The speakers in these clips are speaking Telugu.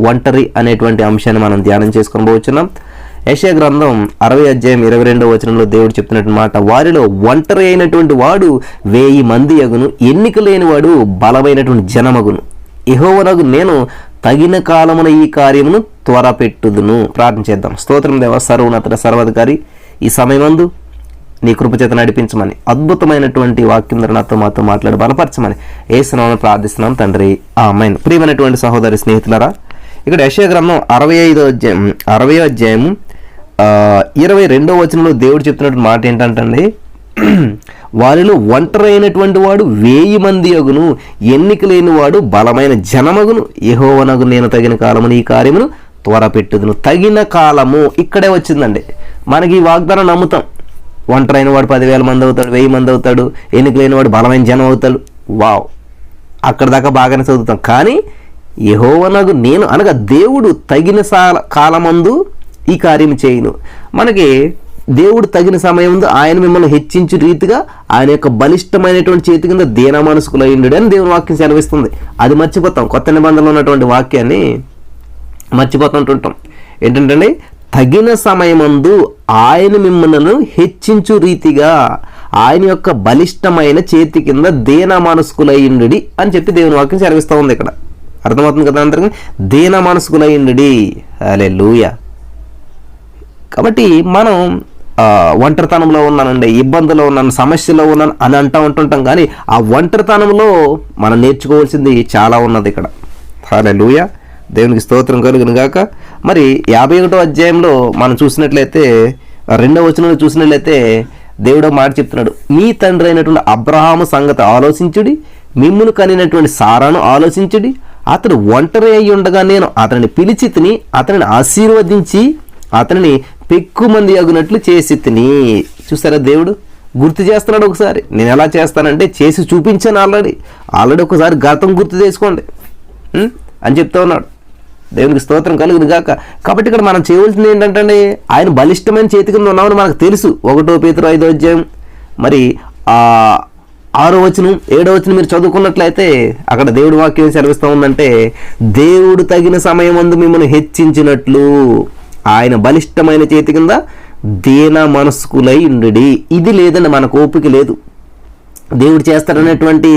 ఒంటరి అనేటువంటి అంశాన్ని మనం ధ్యానం చేసుకొని పోవచ్చున్నాం. యెషయా గ్రంథం 60:22 దేవుడు చెప్తున్నటువంటి మాట, వారిలో ఒంటరి అయినటువంటి వాడు 1000 మంది అగును, ఎన్నిక లేని వాడు బలమైనటువంటి జనమగును. యెహోవానగు నేను తగిన కాలమున ఈ కార్యమును త్వరపెట్టుదును. ప్రార్థన చేద్దాం. స్తోత్రం దేవ, సర్వోన్నత సర్వాధికారి, ఈ సమయమందు నీ కృపచేత నడిపించమని, అద్భుతమైనటువంటి వాక్యం నాతో మాతో మాట్లాడి బలపరచమని యేసు నామమున ప్రార్థిస్తున్నాం తండ్రి, ఆమేన్. ప్రియమైనటువంటి సహోదరి స్నేహితులారా, ఇక్కడ యెషయా గ్రంథం 60వ అధ్యాయము 22వ వచనంలో దేవుడు చెప్తున్నటువంటి మాట ఏంటంటే, వారిలో ఒంటరి అయినటువంటి వాడు 1000 మంది అగును, ఎన్నిక లేని వాడు బలమైన జనమగును. యెహోవానగు నేను తగిన కాలమున ఈ కార్యమును త్వరపెట్టుదును. తగిన కాలము ఇక్కడే వచ్చిందండి. మనకి ఈ వాగ్దానం నమ్ముతాం. ఒంటరైన వాడు 10,000 మంది అవుతాడు, 1000 మంది అవుతాడు, ఎన్నిక లేని వాడు బలమైన జనం అవుతాడు. వావ్, అక్కడ దాకా బాగానే చదువుతాం. కానీ యెహోవానగు నేను అనగా దేవుడు తగిన కాలమందు ఈ కార్యం చేయును. మనకి దేవుడు తగిన సమయం ముందు ఆయన మిమ్మల్ని హెచ్చించు రీతిగా ఆయన యొక్క బలిష్టమైనటువంటి చేతి కింద దీన మనస్కులయ్యుండు అని దేవుని వాక్యం సెలవిస్తుంది. అది మర్చిపోతాం. కొత్త నిబంధనలో ఉన్నటువంటి వాక్యాన్ని మర్చిపోతుంటుంటాం. ఏంటంటే, తగిన సమయమందు ఆయన మిమ్మల్ని హెచ్చించు రీతిగా ఆయన యొక్క బలిష్టమైన చేతి కింద దీన మనస్కులయ్యుండు అని చెప్పి దేవుని వాక్యం సెలవిస్తూ ఉంది. ఇక్కడ అర్థమవుతుంది కదా అందరికీ? దీన మనస్కులయ్యుండు. హల్లెలూయా. కాబట్టి మనం ఒంటరితనంలో ఉన్నానండి, ఇబ్బందులో ఉన్నాను, సమస్యలో ఉన్నాను అని ఉంటుంటాం. కానీ ఆ ఒంటరితనంలో మనం నేర్చుకోవాల్సింది చాలా ఉన్నది ఇక్కడ. హల్లెలూయా, దేవునికి స్తోత్రం కలుగును గాక. మరి 51వ అధ్యాయంలో మనం చూసినట్లయితే 2వ వచనంలో చూసినట్లయితే దేవుడు మాట చెప్తున్నాడు, మీ తండ్రి అయినటువంటి అబ్రహాము సంగతి ఆలోచించుడి, మిమ్మును కనినటువంటి సారాను ఆలోచించుడి. అతడు ఒంటరి అయి ఉండగా నేను అతనిని పిలిచి తిని, అతనిని ఆశీర్వదించి, అతనిని పెక్కుమంది అగునట్లు చేసి తిని. చూసారా, దేవుడు గుర్తు చేస్తున్నాడు. ఒకసారి నేను ఎలా చేస్తానంటే చేసి చూపించాను. ఆల్రెడీ ఒకసారి గతం గుర్తు చేసుకోండి అని చెప్తా ఉన్నాడు. దేవునికి స్తోత్రం కలుగును గాక. కాబట్టి ఇక్కడ మనం చేయవలసింది ఏంటంటే, ఆయన బలిష్టమైన చేతి కింద ఉన్నామని మనకు తెలుసు. 1 పేతురు 5వ అధ్యాయం మరి 6వ వచనం 7వ వచనం మీరు చదువుకున్నట్లయితే అక్కడ దేవుడి వాక్యం సెలవిస్తూ ఉందంటే, దేవుడు తగిన సమయం ముందు మిమ్మల్ని హెచ్చించినట్లు ఆయన బలిష్టమైన చేతి కింద దీన మనస్కులై ఉండు. ఇది లేదండి, మనకు ఓపిక లేదు. దేవుడు చేస్తాడనేటువంటి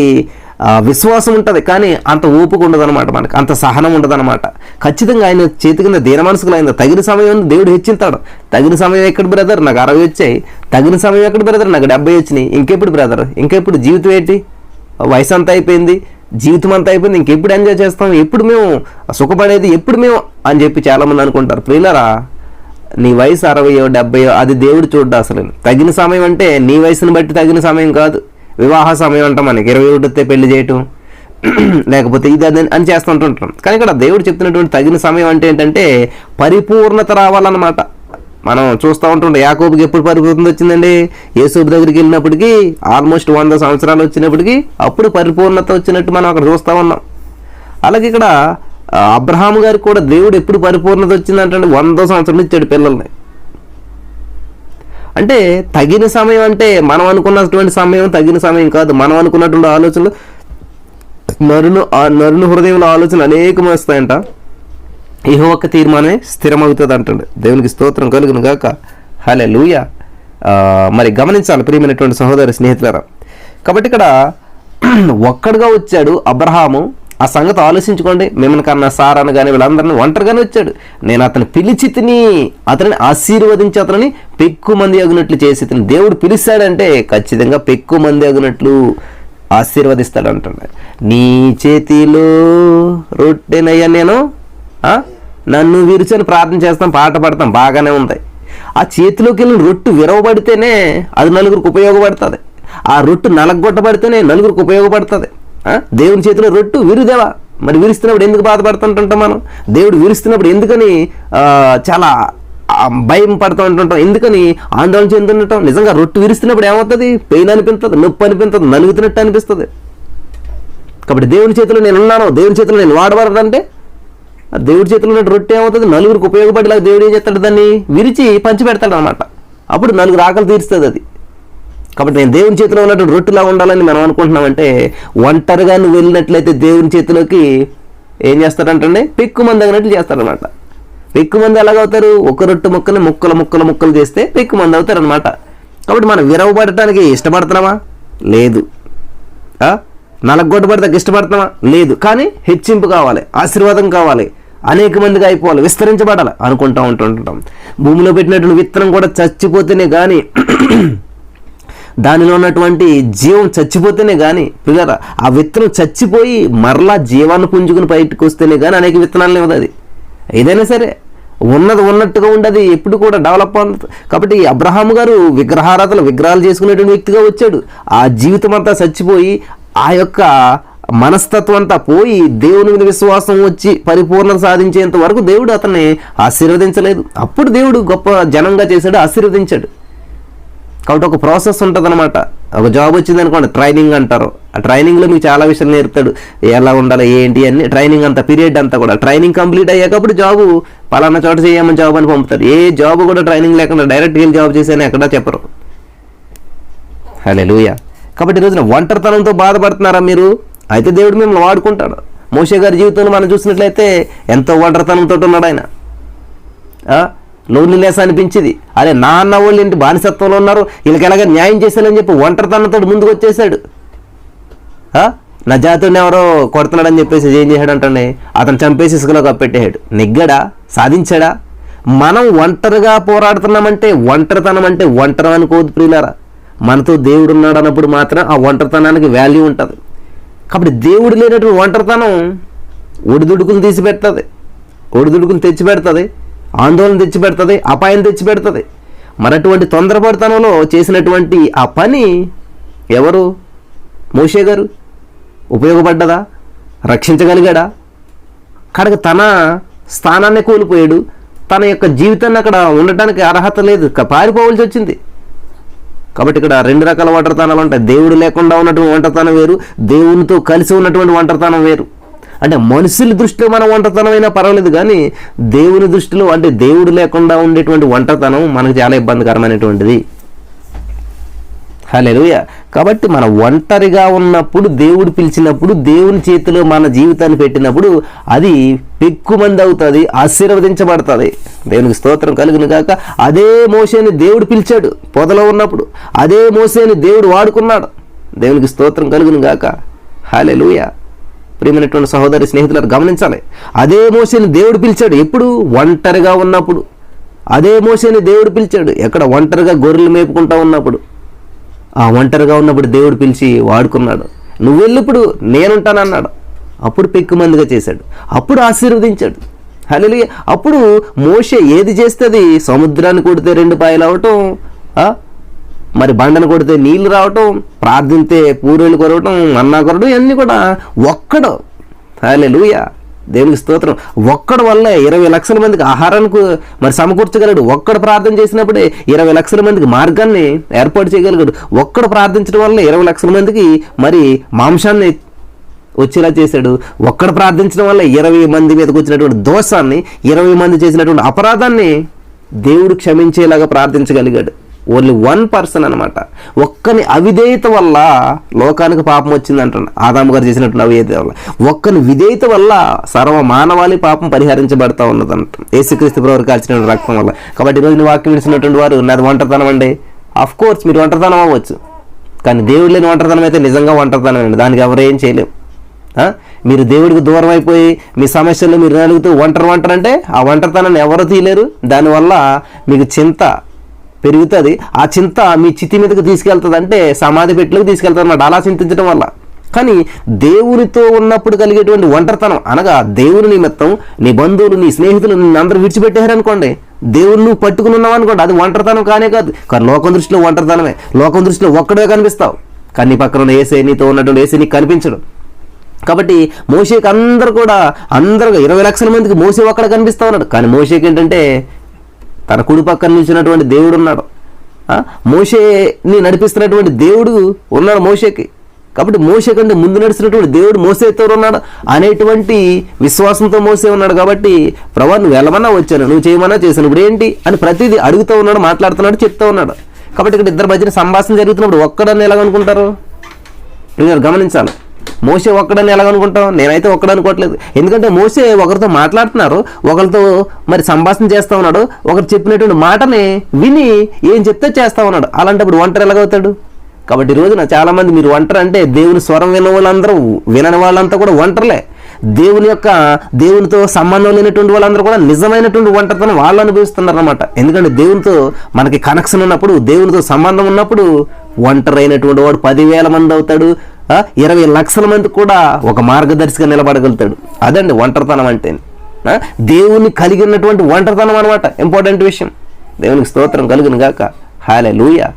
విశ్వాసం ఉంటుంది, కానీ అంత ఓపిక ఉండదు అనమాట, మనకు అంత సహనం ఉండదు అనమాట. ఖచ్చితంగా ఆయన చేతి కింద దీన మనస్కులైంది. తగిన సమయం దేవుడు హెచ్చింతాడు. తగిన సమయం ఎక్కడ బ్రదర్? నాకు 60 వచ్చాయి. తగిన సమయం ఎక్కడ బ్రదర్? నాకు 70 వచ్చినాయి. ఇంకెప్పుడు బ్రదర్? ఇంకెప్పుడు? జీవితం ఏంటి? వయసు అంతా అయిపోయింది, జీవితం అంతా అయిపోయింది, ఇంకెప్పుడు ఎంజాయ్ చేస్తాం? ఎప్పుడు మేము సుఖపడేది ఎప్పుడు మేము అని చెప్పి చాలామంది అనుకుంటారు. ప్రియులారా, నీ వయసు 60 70 అది దేవుడు చూడ్డా. అసలు తగిన సమయం అంటే నీ వయసుని బట్టి తగిన సమయం కాదు. వివాహ సమయం అంటాం, మనకి 21 పెళ్లి చేయటం, లేకపోతే ఇది అదని అని చేస్తుంటుంటాం. కానీ ఇక్కడ దేవుడు చెప్తున్నటువంటి తగిన సమయం అంటే ఏంటంటే పరిపూర్ణత రావాలన్నమాట. మనం చూస్తూ ఉంటుండే యాకోబుకి ఎప్పుడు పరిపూర్ణత వచ్చిందండి? యేసోబు దగ్గరికి వెళ్ళినప్పటికీ ఆల్మోస్ట్ 100 సంవత్సరాలు వచ్చినప్పటికీ అప్పుడు పరిపూర్ణత వచ్చినట్టు మనం అక్కడ చూస్తూ ఉన్నాం. అలాగే ఇక్కడ అబ్రహాము గారికి కూడా దేవుడు ఎప్పుడు పరిపూర్ణత వచ్చిందంటే 100 సంవత్సరాలు ఇచ్చాడు పిల్లల్ని. అంటే తగిన సమయం అంటే మనం అనుకున్నటువంటి సమయం తగిన సమయం కాదు. మనం అనుకున్నటువంటి ఆలోచనలు నరుని హృదయంలో ఆలోచనలు అనేకం వస్తాయంట. యెహోవా తీర్మానమే స్థిరమవుతుంది అంటాడు. దేవునికి స్తోత్రం కలుగును గాక. హల్లెలూయా. మరి గమనించాలి ప్రియమైనటువంటి సహోదరి స్నేహితులారా. కాబట్టి ఇక్కడ ఒక్కడుగా వచ్చాడు అబ్రహాము. ఆ సంగతి ఆలోచించుకోండి. మిమ్మల్ని కన్నా సారాను కానీ వీళ్ళందరినీ ఒంటరిగానే వచ్చాడు. నేను అతను పిలిచి తిని, అతనిని ఆశీర్వదించి, అతనిని పెక్కు మంది అగునట్లు చేసి తిని. దేవుడు పిలిచాడంటే ఖచ్చితంగా పెక్కు మంది అగునట్లు ఆశీర్వదిస్తాడు అంటాడు. నీ చేతిలో రొట్టెనయ్యా నేను నన్ను విరిచని ప్రార్థన చేస్తాం, పాట పాడతాం, బాగానే ఉంది. ఆ చేతిలోకి వెళ్ళిన రొట్టు విరవబడితేనే అది నలుగురికి ఉపయోగపడుతుంది. ఆ రొట్టు నలగొట్టబడితేనే నలుగురికి ఉపయోగపడుతుంది. దేవుని చేతిలో రొట్టు విరుదేవా, మరి విరుస్తున్నప్పుడు ఎందుకు బాధపడుతుంటాం మనం? దేవుడు విరుస్తున్నప్పుడు ఎందుకని చాలా భయం పడుతూ ఉంటుంటాం, ఎందుకని ఆందోళన చెందుతుంటాం? నిజంగా రొట్టు విరుస్తున్నప్పుడు ఏమవుతుంది? పెయిన్ అనిపిస్తుంది, నొప్పి అనిపిస్తుంది, నలుగుతున్నట్టు అనిపిస్తుంది. కాబట్టి దేవుని చేతిలో నేను ఉన్నాను, దేవుని చేతిలో నేను వాడబడదంటే దేవుడి చేతిలో ఉన్న రొట్టె ఏమవుతుంది? నలుగురికి ఉపయోగపడేలాగా దేవుడు ఏం చేస్తాడు? దాన్ని విరిచి పంచి పెడతాడు అనమాట. అప్పుడు నలుగురు ఆకలి తీరుస్తుంది అది. కాబట్టి నేను దేవుని చేతిలో ఉన్నటువంటి రొట్టెలా ఉండాలని మనం అనుకుంటున్నామంటే, ఒంటరిగా నువ్వు వెళ్ళినట్లయితే దేవుని చేతిలోకి ఏం చేస్తాడంటే పెక్కుమంది అగినట్లు చేస్తారనమాట. పెక్కుమంది ఎలాగవుతారు? ఒక రొట్టె ముక్కని ముక్కలు చేస్తే పెక్కుమంది అవుతారు అనమాట. కాబట్టి మనం విరవబడటానికి ఇష్టపడుతున్నామా? లేదు. నలగొట్టబడటానికి ఇష్టపడుతున్నామా? లేదు. కానీ హెచ్చింపు కావాలి, ఆశీర్వాదం కావాలి, అనేక మందిగా అయిపోవాలి, విస్తరించబడాలి అనుకుంటూ ఉంటుంటాం. భూమిలో పెట్టినటువంటి విత్తనం కూడా చచ్చిపోతేనే కానీ, దానిలో ఉన్నటువంటి జీవం చచ్చిపోతేనే కానీ, పిల్లరా ఆ విత్తనం చచ్చిపోయి మరలా జీవాన్ని పుంజుకుని బయటకు వస్తేనే కానీ అనేక విత్తనాలు ఇవ్వదు. అది ఏదైనా సరే ఉన్నది ఉన్నట్టుగా ఉండదు, ఎప్పుడు కూడా డెవలప్ అవుతుంది. కాబట్టి అబ్రహాము గారు విగ్రహాలు చేసుకునేటువంటి వ్యక్తిగా వచ్చాడు. ఆ జీవితం అంతా చచ్చిపోయి ఆ యొక్క మనస్తత్వం అంతా పోయి దేవుని మీద విశ్వాసం వచ్చి పరిపూర్ణత సాధించేంత వరకు దేవుడు అతన్ని ఆశీర్వదించలేదు. అప్పుడు దేవుడు గొప్ప జనంగా చేశాడు, ఆశీర్వదించాడు. కాబట్టి ఒక ప్రాసెస్ ఉంటుంది అనమాట. ఒక జాబ్ వచ్చింది అనుకోండి, ట్రైనింగ్ అంటారు. ఆ ట్రైనింగ్లో మీకు చాలా విషయాలు నేర్పుతాడు, ఎలా ఉండాలి ఏంటి అన్ని. ట్రైనింగ్ అంతా పీరియడ్ అంతా కూడా ట్రైనింగ్ కంప్లీట్ అయ్యాక అప్పుడు జాబు పలానా చోట చేయమని జాబ్ అని పంపుతారు. ఏ జాబ్ కూడా ట్రైనింగ్ లేకుండా డైరెక్ట్ వెళ్ళి జాబ్ చేసేని ఎక్కడా చెప్పరు. హల్లెలూయా. కాబట్టి ఈరోజున ఒంటరితనంతో బాధపడుతున్నారా మీరు? అయితే దేవుడు మిమ్మల్ని వాడుకుంటాడు. మోషే గారి జీవితంలో మనం చూసినట్లయితే ఎంతో ఒంటరితనంతో ఉన్నాడు ఆయన. లోన్లీనెస్ అనిపించింది. అదే నా అన్న వాళ్ళు ఏంటి బానిసత్వంలో ఉన్నారు, వీళ్ళకి ఎలాగ న్యాయం చేశానని చెప్పి ఒంటరితనంతో ముందుకు వచ్చేసాడు. నా జాతుడిని ఎవరో కొడుతున్నాడని చెప్పేసి ఏం చేశాడు అంటే అతను చంపేసి ఇసుకలో కప్పెట్టేశాడు. నెగ్గాడా? సాధించాడా? మనం ఒంటరిగా పోరాడుతున్నామంటే ఒంటరితనం అంటే ఒంటరి అనుకోవద్దు ప్రియులారా. మనతో దేవుడు ఉన్నాడు అన్నప్పుడు మాత్రం ఆ ఒంటరితనానికి వాల్యూ ఉంటుంది. కాబట్టి దేవుడు లేనటువంటి ఒంటరితనం ఒడిదుడుకులు తెచ్చిపెడుతుంది, ఆందోళన తెచ్చిపెడుతుంది, అపాయం తెచ్చిపెడుతుంది. మరటువంటి తొందరపడితనంలో చేసినటువంటి ఆ పని ఎవరు? మోషే గారు. ఉపయోగపడ్డదా? రక్షించగలిగాడా? కనుక తన స్థానాన్ని కోల్పోయాడు. తన యొక్క జీవితాన్ని అక్కడ ఉండటానికి అర్హత లేదు, పారిపోవాల్సి వచ్చింది. కాబట్టి ఇక్కడ రెండు రకాల ఒంటరితనాలు ఉంటాయి. దేవుడు లేకుండా ఉన్నటువంటి ఒంటరితనం వేరు, దేవునితో కలిసి ఉన్నటువంటి ఒంటరితనం వేరు. అంటే మనుషుల దృష్టిలో మనం ఒంటరితనం అయినా పర్వాలేదు, కానీ దేవుని దృష్టిలో అంటే దేవుడు లేకుండా ఉండేటువంటి ఒంటరితనం మనకు చాలా ఇబ్బందికరమైనటువంటిది. హల్లెలూయా. కాబట్టి మనం ఒంటరిగా ఉన్నప్పుడు, దేవుడు పిలిచినప్పుడు, దేవుని చేతిలో మన జీవితాన్ని పెట్టినప్పుడు అది పెక్కుమంది అవుతుంది, ఆశీర్వదించబడుతుంది. దేవునికి స్తోత్రం కలుగును గాక. అదే మోషేని దేవుడు పిలిచాడు పొదలో ఉన్నప్పుడు, అదే మోషేని దేవుడు వాడుకున్నాడు. దేవునికి స్తోత్రం కలుగును గాక. హల్లెలూయా. ప్రియమైనటువంటి సహోదరి స్నేహితులను గమనించాలి. అదే మోషేని దేవుడు పిలిచాడు ఎప్పుడు? ఒంటరిగా ఉన్నప్పుడు. అదే మోషేని దేవుడు పిలిచాడు ఎక్కడ? ఒంటరిగా గొర్రెలు మేపుకుంటా ఉన్నప్పుడు. ఆ ఒంటరిగా ఉన్నప్పుడు దేవుడు పిలిచి వాడుకున్నాడు. నువ్వు వెళ్ళిప్పుడు నేనుంటానన్నాడు. అప్పుడు పెక్కుమందిగా చేశాడు, అప్పుడు ఆశీర్వదించాడు. హల్లెలూయా. అప్పుడు మోషే ఏది చేస్తుంది? సముద్రాన్ని కొడితే 2 పాయలు అవటం, మరి బండను కొడితే నీళ్లు రావటం, ప్రార్థింతే పూరేళ్ళు కొరవటం, అన్నా కొరవడం, ఇవన్నీ కూడా ఒక్కడు. హల్లెలూయా. దేవునికి స్తోత్రం. ఒక్కడు వల్ల 20 లక్షల మందికి ఆహారానికి మరి సమకూర్చగలడు. ఒక్కడు ప్రార్థన చేసినప్పుడే 20 లక్షల మందికి మార్గాన్ని ఏర్పాటు చేయగలిగాడు. ఒక్కడు ప్రార్థించడం వల్ల 20 లక్షల మందికి మరి మాంసాన్ని వచ్చేలా చేశాడు. ఒక్కడు ప్రార్థించడం వల్ల 20 మంది మీదకి వచ్చినటువంటి దోషాన్ని, 20 మంది చేసినటువంటి అపరాధాన్ని దేవుడు క్షమించేలాగా ప్రార్థించగలిగాడు. ఓన్లీ 1 పర్సన్ అనమాట. ఒక్కని అవిధేయత వల్ల లోకానికి పాపం వచ్చిందంట. ఆదాము గారు చేసినటువంటి అవిధేయత వల్ల, ఒక్కని విధేయత వల్ల సర్వ మానవాళి పాపం పరిహరించబడతా ఉన్నదంట, యేసుక్రీస్తు ప్రభువు కాల్చిన రక్తం వల్ల. కాబట్టి ఈరోజు వాక్యం విడిచినటువంటి వారు నాది ఒంటరితనం అండి. ఆఫ్ కోర్స్ మీరు ఒంటరితనం అవ్వచ్చు, కానీ దేవుడు లేని ఒంటరితనం అయితే నిజంగా ఒంటరితనం అండి. దానికి ఎవరేం చేయలేం. మీరు దేవుడికి దూరం అయిపోయి మీ సమస్యలు మీరు నలుగుతూ ఒంటరి అంటే ఆ ఒంటరితనాన్ని ఎవరు తీయలేరు. దానివల్ల మీకు చింత పెరుగుతుంది. ఆ చింత మీ చితి మీదకి తీసుకెళ్తుంది, అంటే సమాధి పెట్టిలోకి తీసుకెళ్తుంది అన్నమాట, అలా చింతించడం వల్ల. కానీ దేవునితో ఉన్నప్పుడు కలిగేటువంటి ఒంటరితనం అనగా దేవుని నిమిత్తం నీ బంధువులు, నీ స్నేహితులు నిన్ను అందరూ విడిచిపెట్టారనుకోండి, దేవుని నువ్వు పట్టుకుని ఉన్నావు అనుకోండి, అది ఒంటరితనం కానే కాదు. కానీ లోకం దృష్టిలో ఒంటరితనమే. లోకం దృష్టిలో ఒక్కడే కనిపిస్తావు, కానీ నీ పక్కన ఉన్న ఏసే, నీతో ఉన్నటువంటి ఏసే నీకు కనిపించడు. కాబట్టి మోషేకి అందరూ 20 లక్షల మందికి మోషే ఒక్కడ కనిపిస్తా ఉన్నాడు. కానీ మోషేకి ఏంటంటే తన కుడి పక్కన నిలిచినటువంటి దేవుడు ఉన్నాడు, మోషేని నడిపిస్తున్నటువంటి దేవుడు ఉన్నాడు మోషేకి. కాబట్టి మోషే కంటే ముందు నడిచినటువంటి దేవుడు మోసేతో ఉన్నాడు అనేటువంటి విశ్వాసంతో మోసే ఉన్నాడు. కాబట్టి ప్రభువా నువ్వు వెళ్ళమన్నా వచ్చాను, నువ్వు చేయమన్నా చేశాను, ఇప్పుడు ఏంటి అని ప్రతిదీ అడుగుతూ ఉన్నాడు, మాట్లాడుతున్నాడు, చెప్తూ ఉన్నాడు. కాబట్టి ఇక్కడ ఇద్దరి మధ్యన సంభాషణ జరుగుతున్నప్పుడు ఒక్కడని ఎలాగనుకుంటారు? గమనించాలి. మోసే ఒక్కడని ఎలాగనుకుంటాం? నేనైతే ఒక్కడనుకోవట్లేదు. ఎందుకంటే మోసే ఒకరితో మాట్లాడుతున్నారు, ఒకరితో మరి సంభాషణ చేస్తూ ఉన్నాడు, ఒకరు చెప్పినటువంటి మాటని విని ఏం చెప్తే చేస్తూ ఉన్నాడు. అలాంటప్పుడు ఒంటరి ఎలాగవుతాడు? కాబట్టి ఈ రోజున చాలామంది మీరు ఒంటరి అంటే దేవుని స్వరం విన్న వాళ్ళందరూ, వినని వాళ్ళంతా కూడా ఒంటరిలే. దేవునితో సంబంధం లేనటువంటి వాళ్ళందరూ కూడా నిజమైనటువంటి ఒంటరితనం వాళ్ళు అనుభవిస్తున్నారు అన్నమాట. ఎందుకంటే దేవునితో మనకి కనెక్షన్ ఉన్నప్పుడు, దేవునితో సంబంధం ఉన్నప్పుడు ఒంటరైనటువంటి వాడు 10,000 మంది అవుతాడు, 20 లక్షల మంది కూడా ఒక మార్గదర్శిగా నిలబడగలుగుతాడు. అదండి ఒంటరితనం అంటే. దేవుని కలిగినటువంటి ఒంటరితనం అనమాట ఇంపార్టెంట్ విషయం. దేవునికి స్తోత్రం కలుగును గాక. హల్లెలూయా.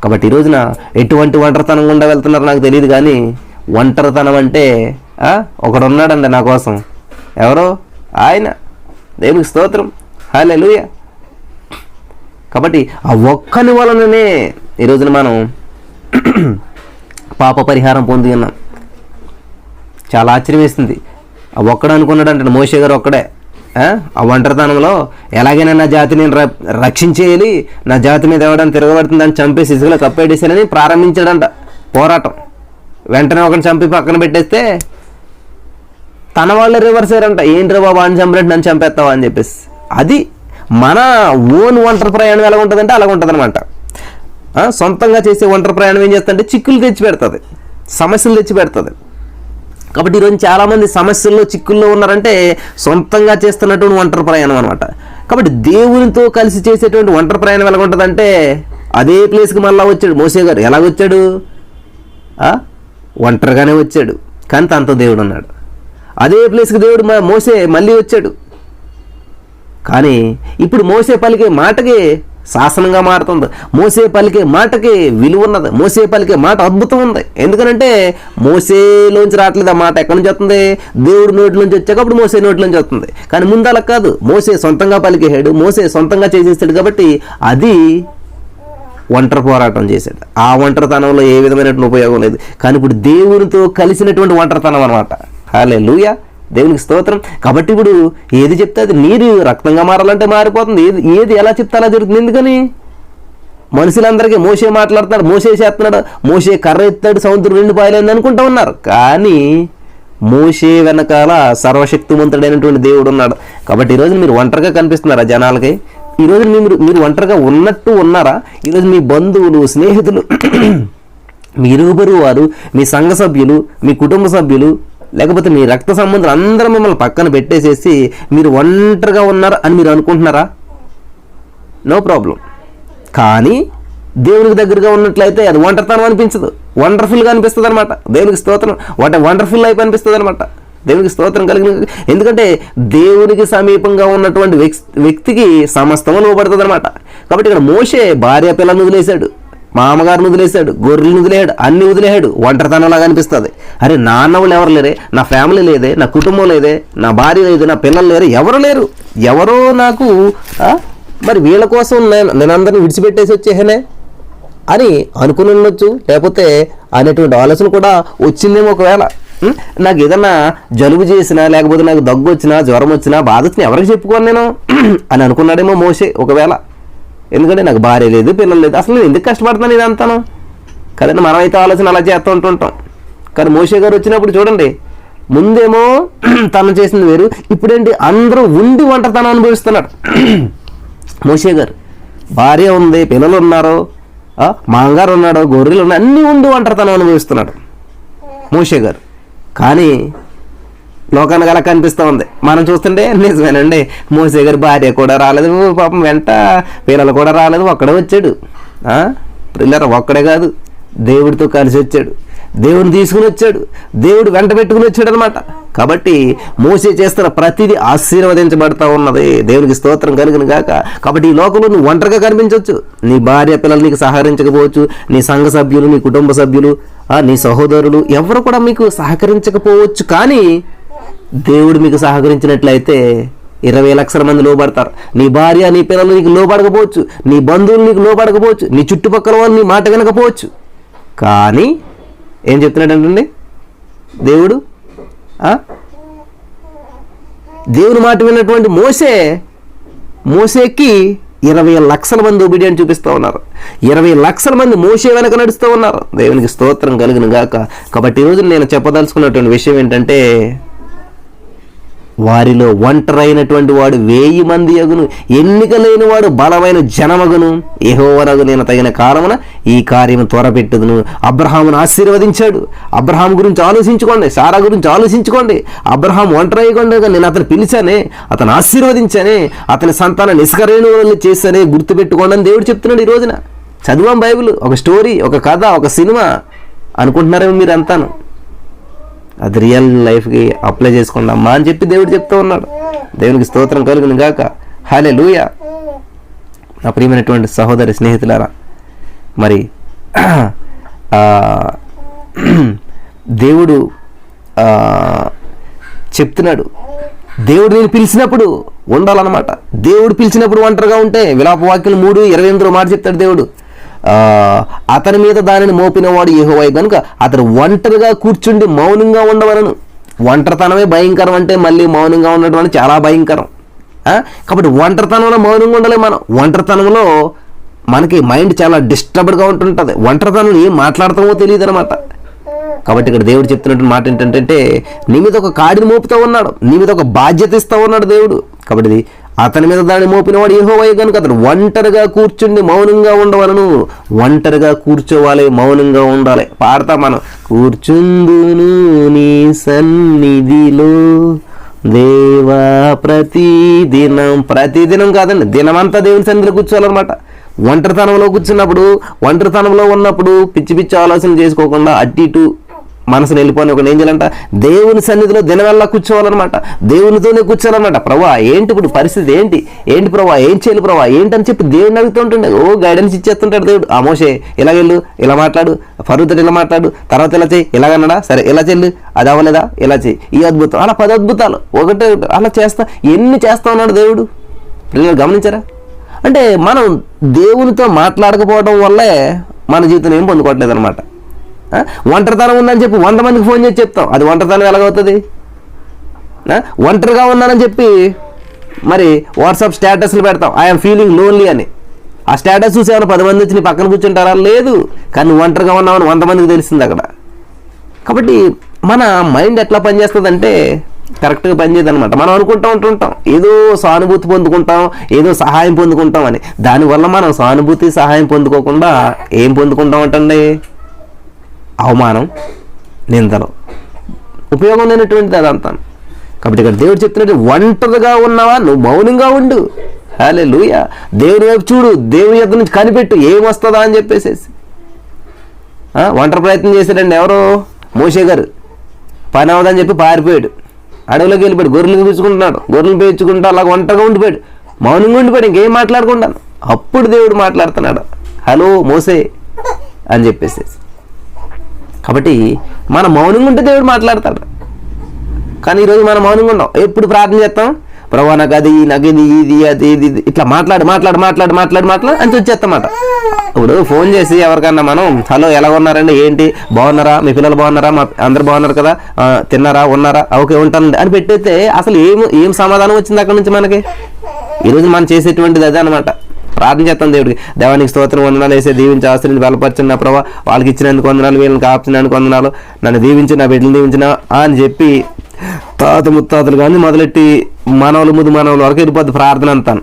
కాబట్టి ఈ రోజున ఎటువంటి ఒంటరితనం గుండా వెళ్తున్నారో నాకు తెలియదు, కానీ ఒంటరితనం అంటే ఒకడున్నాడండి నా కోసం. ఎవరో? ఆయన. దేవునికి స్తోత్రం. హల్లెలూయా. కాబట్టి ఆ ఒక్కని వలననే ఈ రోజున మనం పాప పరిహారం పొంది ఉన్నాం. చాలా ఆశ్చర్యం వేస్తుంది. ఆ ఒక్కడు అనుకున్నాడంటే మోషే గారు ఒక్కడే ఆ ఒంటరితనంలో ఎలాగైనా నా జాతిని రక్షించేయాలి, నా జాతి మీద ఎవడని తిరగబడుతుందని చంపేసి ఇసుకలో కప్పేటేసానని ప్రారంభించాడంట పోరాటం. వెంటనే ఒకరిని చంపి పక్కన పెట్టేస్తే తన వాళ్ళే రివర్స్ అయ్యారంట. ఏంట్రా బాబా అని చంపినట్టు నన్ను చంపేస్తావా అని చెప్పేసి. అది మన ఓన్ ఒంటరి ప్రయాణం ఎలా ఉంటుందంటే అలాగ ఉంటుంది అనమాట. సొంతంగా చేసే ఒంటరి ప్రయాణం ఏం చేస్తుందంటే చిక్కులు తెచ్చి పెడుతుంది, సమస్యలు తెచ్చి పెడుతుంది. కాబట్టి ఈరోజు చాలామంది సమస్యల్లో చిక్కుల్లో ఉన్నారంటే సొంతంగా చేస్తున్నటువంటి ఒంటరి ప్రయాణం అనమాట. కాబట్టి దేవునితో కలిసి చేసేటువంటి ఒంటరి ప్రయాణం ఎలా ఉంటుందంటే అదే ప్లేస్కి మళ్ళీ వచ్చాడు మోసే గారు. ఎలాగొచ్చాడు? ఒంటరిగానే వచ్చాడు, కానీ తనతో దేవుడు ఉన్నాడు. అదే ప్లేస్కి దేవుడు మోసే మళ్ళీ వచ్చాడు, కానీ ఇప్పుడు మోసే పలికే మాటకి శాసనంగా మారుతుంది. మోసే పలికే మాటకి విలువ ఉన్నది, మోసే పలికే మాట అద్భుతం ఉంది. ఎందుకనంటే మోసేలోంచి రావట్లేదు ఆ మాట. ఎక్కడి నుంచి వస్తుంది? దేవుడి నోటి నుంచి వచ్చాక అప్పుడు మోసే నోటి నుంచి వస్తుంది. కానీ ముందు అలా కాదు, మోసే సొంతంగా పలికేసాడు, మోసే సొంతంగా చేసేస్తాడు. కాబట్టి అది ఒంటరి పోరాటం చేశాడు. ఆ ఒంటరితనంలో ఏ విధమైనటువంటి ఉపయోగం లేదు. కానీ ఇప్పుడు దేవునితో కలిసినటువంటి ఒంటరితనం అనమాట. హల్లెలూయా. దేవునికి స్తోత్రం. కాబట్టి ఇప్పుడు ఏది చెప్తే అది నీరు రక్తంగా మారాలంటే మారిపోతుంది. ఏది ఎలా చెప్తే అలా జరుగుతుంది. ఎందుకని? మనుషులందరికీ మోసే మాట్లాడుతున్నాడు, మోసే చేస్తున్నాడు, మోసే కర్ర ఎత్తాడు, సముద్రం 2 పాయలైంది అనుకుంటా ఉన్నారు. కానీ మోసే వెనకాల సర్వశక్తివంతుడైనటువంటి దేవుడు ఉన్నాడు. కాబట్టి ఈరోజు మీరు ఒంటరిగా కనిపిస్తున్నారా జనాలకి? ఈరోజు మీరు ఒంటరిగా ఉన్నట్టు ఉన్నారా? ఈరోజు మీ బంధువులు, స్నేహితులు, మీ ఇరుగుబరు వారు, మీ సంఘ సభ్యులు, మీ కుటుంబ సభ్యులు, లేకపోతే మీ రక్త సంబంధులు అందరూ మిమ్మల్ని పక్కన పెట్టేసేసి మీరు ఒంటరిగా ఉన్నారు అని మీరు అనుకుంటున్నారా? No problem. కానీ దేవునికి దగ్గరగా ఉన్నట్లయితే అది ఒంటరితనం అనిపించదు, వండర్ఫుల్గా అనిపిస్తుంది అనమాట. దేవునికి స్తోత్రం. వండర్ఫుల్ లైఫ్ అనిపిస్తుంది అనమాట. దేవునికి స్తోత్రం కలిగిన. ఎందుకంటే దేవునికి సమీపంగా ఉన్నటువంటి వ్యక్తికి సమస్తము లోబడుతుంది అనమాట. కాబట్టి ఇక్కడ మోషే భార్య పిల్లలను వదిలేశాడు, మామగారిని వదిలేశాడు, గొర్రెలను వదిలేశాడు, అన్ని వదిలేశాడు. ఒంటరితనంలాగా అనిపిస్తుంది. అరే నాన్న వాళ్ళు ఎవరు లేరే, నా ఫ్యామిలీ లేదే, నా కుటుంబం లేదే, నా భార్య లేదు, నా పిల్లలు లేరు, ఎవరు లేరు, ఎవరో నాకు మరి వీళ్ళ కోసం నేను అందరినీ విడిచిపెట్టేసి వచ్చేహనే అని అనుకుని ఉండొచ్చు. లేకపోతే అనేటువంటి ఆలోచన కూడా వచ్చిందేమో. ఒకవేళ నాకు ఏదన్నా జలుబు చేసినా, లేకపోతే నాకు దగ్గు వచ్చినా, జ్వరం వచ్చినా, బాధ వచ్చినా ఎవరికి చెప్పుకోను నేను అని అనుకున్నాడేమో మోసే ఒకవేళ. ఎందుకంటే నాకు భార్య లేదు, పిల్లలు లేదు, అసలు నేను ఎందుకు కష్టపడతాను ఇదంతాను కదండి. మనమైతే ఆలోచన అలా చేస్తూ ఉంటుంటాం. కానీ మోసే గారు వచ్చినప్పుడు చూడండి, ముందేమో తను చేసింది వేరు, ఇప్పుడేంటి అందరూ ఉండి ఒంటరితనం అనుభవిస్తున్నాడు. మోసే గారు భార్య ఉంది, పిల్లలు ఉన్నారు, మాంగారు ఉన్నాడు, గొర్రెలు ఉన్నాయి, అన్నీ ఉండి ఒంటరితనం అనుభవిస్తున్నాడు మోసే గారు. కానీ లోకానికి అలా కనిపిస్తూ ఉంది. మనం చూస్తుంటే నిజమేనండి, మోసే గారి భార్య కూడా రాలేదు, పాపం వెంట పిల్లలు కూడా రాలేదు, ఒక్కడే వచ్చాడు. పిల్లలు ఒక్కడే కాదు, దేవుడితో కలిసి వచ్చాడు, దేవుడిని తీసుకుని వచ్చాడు, దేవుడు వెంట పెట్టుకుని వచ్చాడు అనమాట. కాబట్టి మోసే చేస్తున్న ప్రతిదీ ఆశీర్వదించబడతా ఉన్నది. దేవునికి స్తోత్రం కలుగును గాక. కాబట్టి ఈ లోకంలో నువ్వు ఒంటరిగా కనిపించవచ్చు, నీ భార్య పిల్లలు నీకు సహకరించకపోవచ్చు, నీ సంఘ సభ్యులు, నీ కుటుంబ సభ్యులు, నీ సహోదరులు ఎవరు కూడా మీకు సహకరించకపోవచ్చు. కానీ దేవుడు మీకు సహకరించినట్లయితే 20 లక్షల మంది లోబడతారు. నీ భార్య, నీ పిల్లలు నీకు లోబడకపోవచ్చు, నీ బంధువులు నీకు లోబడకపోవచ్చు, నీ చుట్టుపక్కల వాళ్ళు నీ మాట వినకపోవచ్చు. కానీ ఏం చెప్తున్నాడంటండి దేవుడు? దేవుని మాట విన్నటువంటి మోసేకి 20 లక్షల మంది ఒబీడియంట్ చూపిస్తూ ఉన్నారు. 20 లక్షల మంది మోషే వెనక నడుస్తూ ఉన్నారు. దేవునికి స్తోత్రం కలుగును గాక. కాబట్టి ఈరోజు నేను చెప్పదలుచుకున్నటువంటి విషయం ఏంటంటే, వారిలో ఒంటరైనటువంటి వాడు 1000 మంది అగును, ఎన్నిక లేని వాడు బలమైన జనమగును. యెహోవానగు నేను తగిన కాలమున ఈ కార్యము త్వరపెట్టుదును. అబ్రహామును ఆశీర్వదించాడు. అబ్రహాం గురించి ఆలోచించుకోండి, సారా గురించి ఆలోచించుకోండి. అబ్రహాం ఒంటరైకుండా నేను అతను పిలిచానే, అతను ఆశీర్వదించానే, అతని సంతానం నిష్కరేణువులు చేశానే, గుర్తుపెట్టుకోండి అని దేవుడు చెప్తున్నాడు. ఈ రోజున చదివాం బైబిల్, ఒక స్టోరీ, ఒక కథ, ఒక సినిమా అనుకుంటున్నారేమో మీరు అంతాను. అది రియల్ లైఫ్కి అప్లై చేసుకోండి అమ్మా అని చెప్పి దేవుడు చెప్తూ ఉన్నాడు. దేవునికి స్తోత్రం కలుగును గాక. హల్లెలూయా. నా ప్రియమైనటువంటి సహోదరి స్నేహితులారా, మరి దేవుడు చెప్తున్నాడు, దేవుడు నేను పిలిచినప్పుడు ఉండాలన్నమాట. దేవుడు పిలిచినప్పుడు ఒంటరిగా ఉంటే విలాపవాక్యం 3:28 మాట చెప్తాడు దేవుడు, అతని మీద దానిని మోపినవాడు యెహోవా కనుక అతను ఒంటరిగా కూర్చుండి మౌనంగా ఉండవలను. ఒంటరితనమే భయంకరం అంటే మళ్ళీ మౌనంగా ఉండడం అని చాలా భయంకరం. కాబట్టి ఒంటరితనంలో మౌనంగా ఉండలే. మనం ఒంటరితనంలో మనకి మైండ్ చాలా డిస్టర్బ్డ్గా ఉంటుంటుంది. ఒంటరితనంలో ఏం మాట్లాడతామో తెలియదు అనమాట. కాబట్టి ఇక్కడ దేవుడు చెప్తున్నటువంటి మాట ఏంటంటే, నీ మీద ఒక కాడిని మోపుతూ ఉన్నాడు, నీ మీద ఒక బాధ్యత ఇస్తూ ఉన్నాడు దేవుడు. కాబట్టి అతని మీద దాన్ని మోపినవాడు యెహోవా కనుక అతను ఒంటరిగా కూర్చుండి మౌనంగా ఉండవలను. ఒంటరిగా కూర్చోవాలి, మౌనంగా ఉండాలి. పాడతా మనం, కూర్చుందును నీ సన్నిధిలో దేవా ప్రతిదినం. ప్రతిదినం కాదండి, దినమంతా దేవుని సన్నిధిలో కూర్చోవాలన్నమాట. ఒంటరితనంలో కూర్చున్నప్పుడు, ఒంటరితనంలో ఉన్నప్పుడు పిచ్చి పిచ్చి ఆలోచన చేసుకోకుండా అటు ఇటు మనసుని వెళ్ళిపోని ఒక ఏం చేయాలంట, దేవుని సన్నిధిలో దినవెల్లా కూర్చోవాలన్నమాట. దేవునితోనే కూర్చోవాలన్నమాట. ప్రభా ఏంటి ఇప్పుడు పరిస్థితి, ఏంటి ప్రభా, ఏం చేయాలి ప్రభా, ఏంటని చెప్పి దేవుడిని అడుగుతుంటుండే. గైడెన్స్ ఇచ్చేస్తుంటాడు దేవుడు. ఆ మోషే ఇలాగెళ్ళు, ఇలా మాట్లాడు, ఫరూతో ఇలా మాట్లాడు, తర్వాత ఇలా చేయి, ఇలాగన్నాడా, సరే ఇలా చెల్లు, అది అవ్వలేదా, ఇలా చేయి, ఈ అద్భుతం, అలా 10 అద్భుతాలు ఒకటే అలా ఎన్ని చేస్తా ఉన్నాడు దేవుడు. పిల్లలు గమనించారా? అంటే మనం దేవునితో మాట్లాడకపోవడం వల్లే మన జీవితం ఏం పొందుకోవట్లేదు అనమాట. ఒంటరితనం ఉందని చెప్పి 100 మందికి ఫోన్ చేసి చెప్తాం, అది ఒంటరితనం ఎలాగవుతుంది? ఒంటరిగా ఉన్నానని చెప్పి మరి వాట్సాప్ స్టేటస్లు పెడతాం, ఐఎమ్ ఫీలింగ్ లోన్లీ అని. ఆ స్టేటస్ చూసి ఏమైనా 10 మంది వచ్చి నీ పక్కన కూర్చుంటారా? లేదు. కానీ నువ్వు ఒంటరిగా ఉన్నావని 100 మందికి తెలిసింది అక్కడ. కాబట్టి మన మైండ్ ఎట్లా పనిచేస్తుందంటే కరెక్ట్గా పనిచేయదు అనమాట. మనం అనుకుంటూ ఉంటుంటాం ఏదో సానుభూతి పొందుకుంటాం, ఏదో సహాయం పొందుకుంటాం అని. దానివల్ల మనం సానుభూతి సహాయం పొందుకోకుండా ఏం పొందుకుంటాం అంటండి? అవమానం, నిందలు, ఉపయోగం లేనటువంటిది అదంతా. కాబట్టి ఇక్కడ దేవుడు చెప్తున్నట్టు ఒంటరిగా ఉన్నావా, నువ్వు మౌనంగా ఉండు. హల్లెలూయా. దేవుని వైపు చూడు, దేవుని యొద్ద నుంచి కనిపెట్టు ఏమొస్తుందా అని చెప్పేసేసి. ఒంటరి ప్రయత్నం చేశాడండి ఎవరు? మోషే గారు. పని అవదని చెప్పి పారిపోయాడు, అడవిలోకి వెళ్ళిపోయాడు, గొర్రెలు తీసుకుంటున్నాడు, గొర్రెలు పేర్చుకుంటూ అలాగ ఒంటరిగా ఉండిపోయాడు, మౌనంగా ఉండిపోయాడు, ఇంకేం మాట్లాడుకుంటాను. అప్పుడు దేవుడు మాట్లాడుతున్నాడు, హలో మోసే అని చెప్పేసి. కాబట్టి మనం మౌనంగా ఉంటే దేవుడు మాట్లాడతాడు. కానీ ఈరోజు మనం మౌనంగా ఉన్నాం. ఎప్పుడు ప్రార్థన చేస్తాం, ప్రభా నాకు అది, నాకు ఇది అది ఇది ఇట్లా మాట్లాడి అని వచ్చేస్తామాట. ఇప్పుడు ఫోన్ చేసి ఎవరికన్నా మనం హలో ఎలా ఉన్నారండి, ఏంటి బాగున్నారా, మీ పిల్లలు బాగున్నారా, మా అందరు బాగున్నారు కదా, తిన్నారా, ఉన్నారా, ఓకే ఉంటానండి అని పెట్టేస్తే అసలు ఏం సమాధానం వచ్చింది అక్కడ నుంచి మనకి? ఈరోజు మనం చేసేటువంటిది అదే అనమాట. ప్రార్థన చేస్తాం దేవుడికి, దేవానికి స్తోత్రం, వందనాలు వేసే దీవించి ఆశ్రయించి బలపరిచిన నా ప్రభావ, వాళ్ళకి ఇచ్చినందుకు వందనాలు, వీళ్ళని కాపాడినందుకు వందనాలు, నన్ను దీవించి నా బిడ్డలు దీవించిన అని చెప్పి తాత ముత్తాతలు కానీ మొదలెట్టి మనవలు ముద్దు మనవలు వరకు వెళ్ళిపోద్ది ప్రార్థన అంతాను.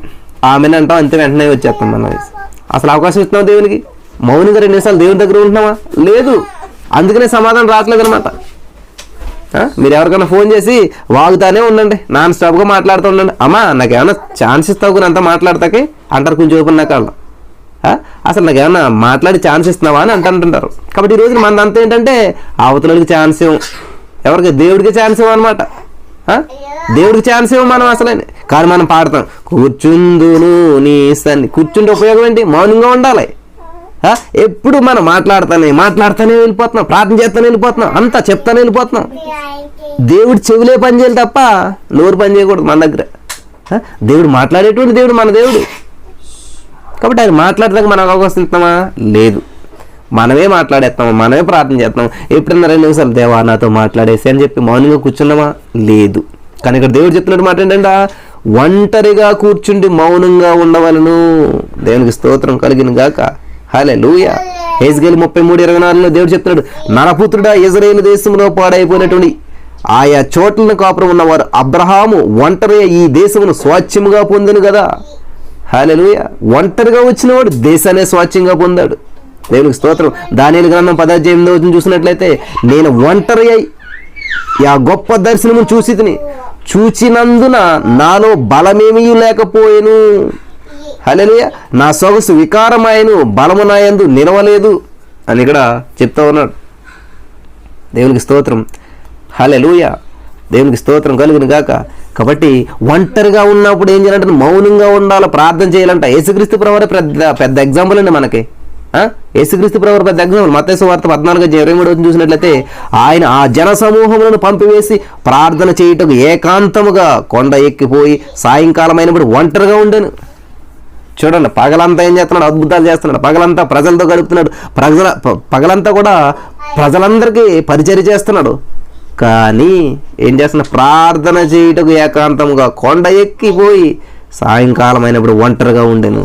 ఆమెను అంటాం, అంతే వెంటనే వచ్చేస్తాం. మనం అసలు అవకాశం ఇస్తున్నాం దేవునికి? మౌనంగా 2 నిమిషాలు దేవుని దగ్గర ఉంటున్నామా? లేదు. అందుకనే సమాధానం రావట్లేదు అనమాట. మీరు ఎవరికైనా ఫోన్ చేసి వాగుతానే ఉండండి, నాన్ స్టాప్గా మాట్లాడుతూ ఉండండి. అమ్మా నాకు ఏమైనా ఛాన్స్ ఇస్తావు కూడా అంతా మాట్లాడతాకే అంటారు కొంచెం ఓపెన్ నా కాళ్ళు. అసలు నాకు ఏమన్నా మాట్లాడి ఛాన్స్ ఇస్తున్నావా అని అంటుంటారు. కాబట్టి ఈ రోజున మనదంతా ఏంటంటే అవతలకి ఛాన్స్ ఇవ్వం, ఎవరికి? దేవుడికి ఛాన్స్ ఇవ్వం అనమాట. దేవుడికి ఛాన్స్ ఇవ్వం మనం అసలే. కానీ మనం పాడతాం, కూర్చుందును నీ సన్ని. కూర్చుంటే ఉపయోగం ఏంటి? మౌనంగా ఉండాలి. ఎప్పుడు మనం మాట్లాడుతానే వెళ్ళిపోతున్నాం, ప్రార్థన చేస్తానే వెళ్ళిపోతున్నాం, అంతా చెప్తానే వెళ్ళిపోతున్నాం. దేవుడు చెవులే పని చేయాలి తప్ప నోరు పని చేయకూడదు మన దగ్గర. దేవుడు మాట్లాడేటువంటి దేవుడు మన దేవుడు. కాబట్టి ఆయన మాట్లాడదాకా మనం అవకాశం ఇస్తామా? లేదు. మనమే మాట్లాడేస్తాము, మనమే ప్రార్థన చేస్తాం. ఎప్పుడన్నా 2 నిమిషాలు దేవా నాతో మాట్లాడేసి అని చెప్పి మౌనంగా కూర్చున్నామా? లేదు. కానీ ఇక్కడ దేవుడు చెప్తున్నట్టు మాట ఏంటంటే ఒంటరిగా కూర్చుండి మౌనంగా ఉండవలను. దేవునికి స్తోత్రం కలిగిన గాక. హల్లెలూయా. హెజ్కేలు 33:24 దేవుడు చెప్తున్నాడు, నరపుత్రుడా, ఇజ్రాయేలు దేశంలో పాడైపోయినటువంటి ఆయా చోట్లను కాపురం ఉన్నవారు అబ్రహాము ఒంటరి ఈ దేశమును స్వాచ్ఛముగా పొందను కదా. హల్లెలూయా. ఒంటరిగా వచ్చినవాడు దేశాన్ని స్వాచ్ఛంగా పొందాడు. దేవునికి స్తోత్రం. దానియేలు గ్రంథం 10:8 చూసినట్లయితే, నేను ఒంటరి అయి ఆ గొప్ప దర్శనము చూచినందున నాలో బలమేమీ లేకపోయేను. హల్లెలూయా. నా సొగసు వికారమాయను, బలము నా యందు నిలవలేదు అని ఇక్కడ చెప్తా ఉన్నాడు. దేవునికి స్తోత్రం. హల్లెలూయా. దేవునికి స్తోత్రం కలుగును గాక. కాబట్టి ఒంటరిగా ఉన్నప్పుడు ఏం చేయాలంటే మౌనంగా ఉండాలి, ప్రార్థన చేయాలంట. యేసుక్రీస్తు ప్రభువు పెద్ద ఎగ్జాంపుల్ అండి మనకి. యేసుక్రీస్తు ప్రభువు పెద్ద ఎగ్జాంపుల్. మత్తయి సువార్త 14:23 చూసినట్లయితే, ఆయన ఆ జన సమూహములను పంపివేసి ప్రార్థన చేయుటకు ఏకాంతముగా కొండ ఎక్కిపోయి సాయంకాలం అయినప్పుడు ఒంటరిగా ఉండేను. చూడండి, పగలంతా ఏం చేస్తున్నాడు? అద్భుతాలు చేస్తున్నాడు. పగలంతా ప్రజలతో గడుపుతున్నాడు. పగలంతా కూడా ప్రజలందరికీ పరిచర్య చేస్తున్నాడు. కానీ ఏం చేస్తున్నా? ప్రార్థన చేయుటకు ఏకాంతముగా కొండ ఎక్కిపోయి సాయంకాలం అయినప్పుడు ఒంటరిగా ఉండెను.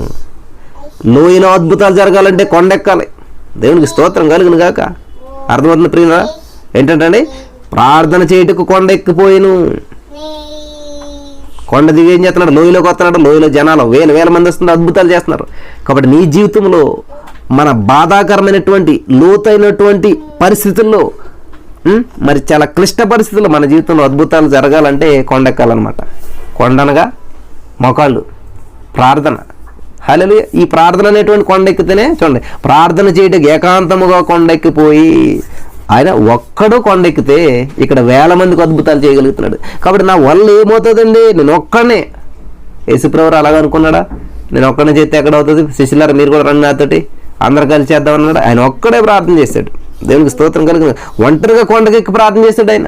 లోయలో అద్భుతాలు జరగాలంటే కొండ ఎక్కాలి. దేవునికి స్తోత్రం కలుగును గాక. అర్థమవుతుంది ప్రియులారా? ఏంటంటే ప్రార్థన చేయుటకు కొండ ఎక్కిపోయాను. కొండ దిగి ఏం చేస్తున్నాడు? లోయలోకి వస్తున్నాడు. లోయలో జనాలు వేల మంది వస్తున్నారు, అద్భుతాలు చేస్తున్నారు. కాబట్టి నీ జీవితంలో మన బాధాకరమైనటువంటి లోతైనటువంటి పరిస్థితుల్లో, మరి చాలా క్లిష్ట పరిస్థితుల్లో మన జీవితంలో అద్భుతాలు జరగాలంటే కొండెక్కాలన్నమాట. కొండనగా మొకాళ్ళు, ప్రార్థన. హల్లెలూయా. ఈ ప్రార్థన అనేటువంటి కొండెక్కితేనే చూడండి, ప్రార్థన చేయటం ఏకాంతముగా కొండెక్కిపోయి ఆయన ఒక్కడు కొండెక్కితే ఇక్కడ వేల మందికి అద్భుతాలు చేయగలుగుతున్నాడు. కాబట్టి నా వల్ల ఏమవుతుందండి? నేను ఒక్కడనే. యేసుప్రభువు అలాగ అనుకున్నాడా? నేను ఒక్కడనే చేస్తే ఎక్కడ అవుతుంది? శిష్యులారా మీరు కూడా రండి నాతోటి, అందరు కలిసి చేద్దామన్నాడు. ఆయన ఒక్కడే ప్రార్థన చేశాడు. దేవునికి స్తోత్రం కలిగింది. ఒంటరిగా కొండకెక్కి ప్రార్థన చేశాడు ఆయన.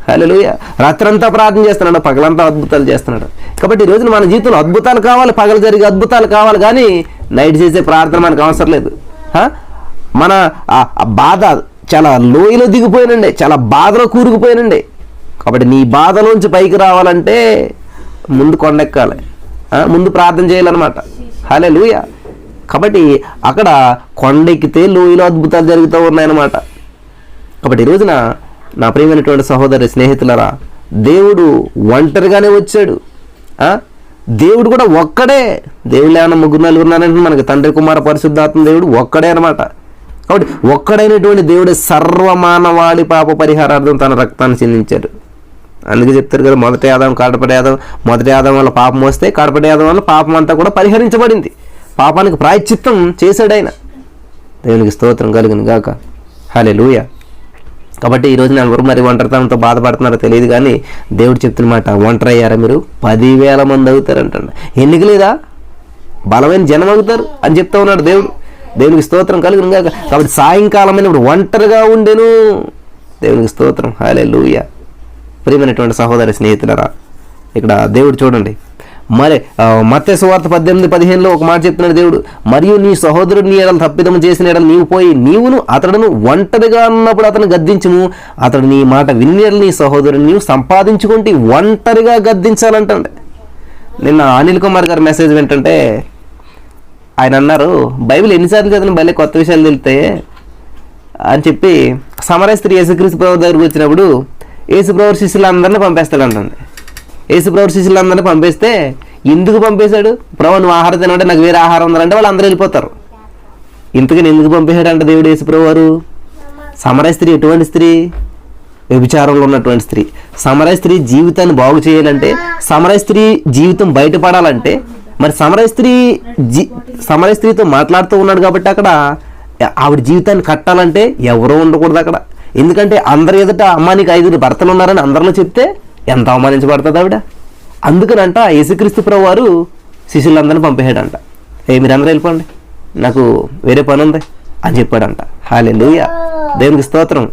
హల్లెలూయా. రాత్రంతా ప్రార్థన చేస్తున్నాడు, పగలంతా అద్భుతాలు చేస్తున్నాడు. కాబట్టి ఈ రోజున మన జీవితంలో అద్భుతాలు కావాలి, పగలు జరిగే అద్భుతాలు కావాలి, కానీ నైట్ చేసే ప్రార్థన మనకు అవసరం లేదు. మన బాధ చాలా లోయలో దిగిపోయినండి, చాలా బాధలో కూరుకుపోయినండి. కాబట్టి నీ బాధలోంచి పైకి రావాలంటే ముందు కొండెక్కాలి, ముందు ప్రార్థన చేయాలన్నమాట. హల్లెలూయా. కాబట్టి అక్కడ కొండెక్కితే లోయలో అద్భుతాలు జరుగుతూ ఉన్నాయన్నమాట. కాబట్టి ఈ రోజున నా ప్రియమైనటువంటి సహోదరి స్నేహితులరా, దేవుడు ఒంటరిగానే వచ్చాడు. దేవుడు కూడా ఒక్కడే. దేవుడు ఏమన్నా 3-4 ఉన్నారంటే మనకి తండ్రి, కుమార, పరిశుద్ధాత్మ దేవుడు ఒక్కడే అనమాట. కాబట్టి ఒక్కడైనటువంటి దేవుడే సర్వమానవాళి పాప పరిహారార్థం తన రక్తాన్ని చెందించాడు. అందుకే చెప్తారు కదా, మొదటి ఆదాం కడపటి ఆదాం, మొదటి ఆదాం వల్ల పాపం వస్తే కడపటి ఆదాం వల్ల పాపం అంతా కూడా పరిహరించబడింది. పాపానికి ప్రాయశ్చిత్తం చేశాడు ఆయన. దేవునికి స్తోత్రం కలుగును గాక. హల్లెలూయా. కాబట్టి ఈరోజు నేను మరి ఒంటరితనంతో బాధపడుతున్నారో తెలియదు, కానీ దేవుడు చెప్తున్నమాట, ఒంటరి అయ్యారా మీరు 10,000 మంది అవుతారంటండి. ఎన్నిక లేదా? బలమైన జనం అవుతారు అని చెప్తా ఉన్నాడు దేవుడు. దేవునికి స్తోత్రం కలుగును గాక. కాబట్టి సాయంకాలం అయినప్పుడు ఒంటరిగా ఉండెను. దేవునికి స్తోత్రం. హల్లెలూయా. ప్రియమైనటువంటి సహోదరి స్నేహితులరా, ఇక్కడ దేవుడు చూడండి, మరి మత్తయి సువార్త 18:15 ఒక మాట చెప్తున్నాడు దేవుడు, మరియు నీ సహోదరుడు నీ ఎడల తప్పిదము చేసిన ఎడల నీవు పోయి నీవును అతడును ఒంటరిగా ఉన్నప్పుడు అతను గద్దించుము, అతడు నీ మాట విని నీ సహోదరుని నీవు సంపాదించుకుంటే ఒంటరిగా గద్దించాలంటండి. నిన్న అనిల్ కుమార్ గారి మెసేజ్ ఏంటంటే, ఆయన అన్నారు, బైబిల్ ఎన్నిసార్లు చదివిన భలే కొత్త విషయాలు తెలుస్తాయి అని చెప్పి, సమరయ స్త్రీ యేసుక్రీస్తు ప్రభు దగ్గరికి వచ్చినప్పుడు యేసుప్రభు శిష్యులందరినీ పంపేస్తాడంటండి. యేసుప్రభు శిష్యులందరినీ పంపిస్తే ఎందుకు పంపేశాడు? ప్రభు నువ్వు ఆహారం తినంటే నాకు వేరే ఆహారం ఉందంటే వాళ్ళు అందరూ వెళ్ళిపోతారు. ఇంతకని ఎందుకు పంపేశాడంట దేవుడు యేసుప్రభు వారు? సమరయ స్త్రీ ఎటువంటి స్త్రీ? వ్యభిచారంలో ఉన్నటువంటి స్త్రీ. సమరయ స్త్రీ జీవితాన్ని బాగు చేయాలంటే, సమరయ స్త్రీ జీవితం బయటపడాలంటే, మరి సమరయ స్త్రీతో మాట్లాడుతూ ఉన్నాడు కాబట్టి అక్కడ ఆవిడ జీవితాన్ని కట్టాలంటే ఎవరో ఉండకూడదు అక్కడ. ఎందుకంటే అందరి ఎదుట అమ్మ నీకు 5 భర్తలు ఉన్నారని అందరిలో చెప్తే ఎంత అవమానించబడుతుంది ఆవిడ. అందుకనంట యేసుక్రీస్తు ప్రభు వారు శిష్యులందరినీ పంపేశాడంట. మీరందరూ వెళ్ళిపోండి, నాకు వేరే పని ఉంది అని చెప్పాడంట. హల్లెలూయా. దేవునికి స్తోత్రం.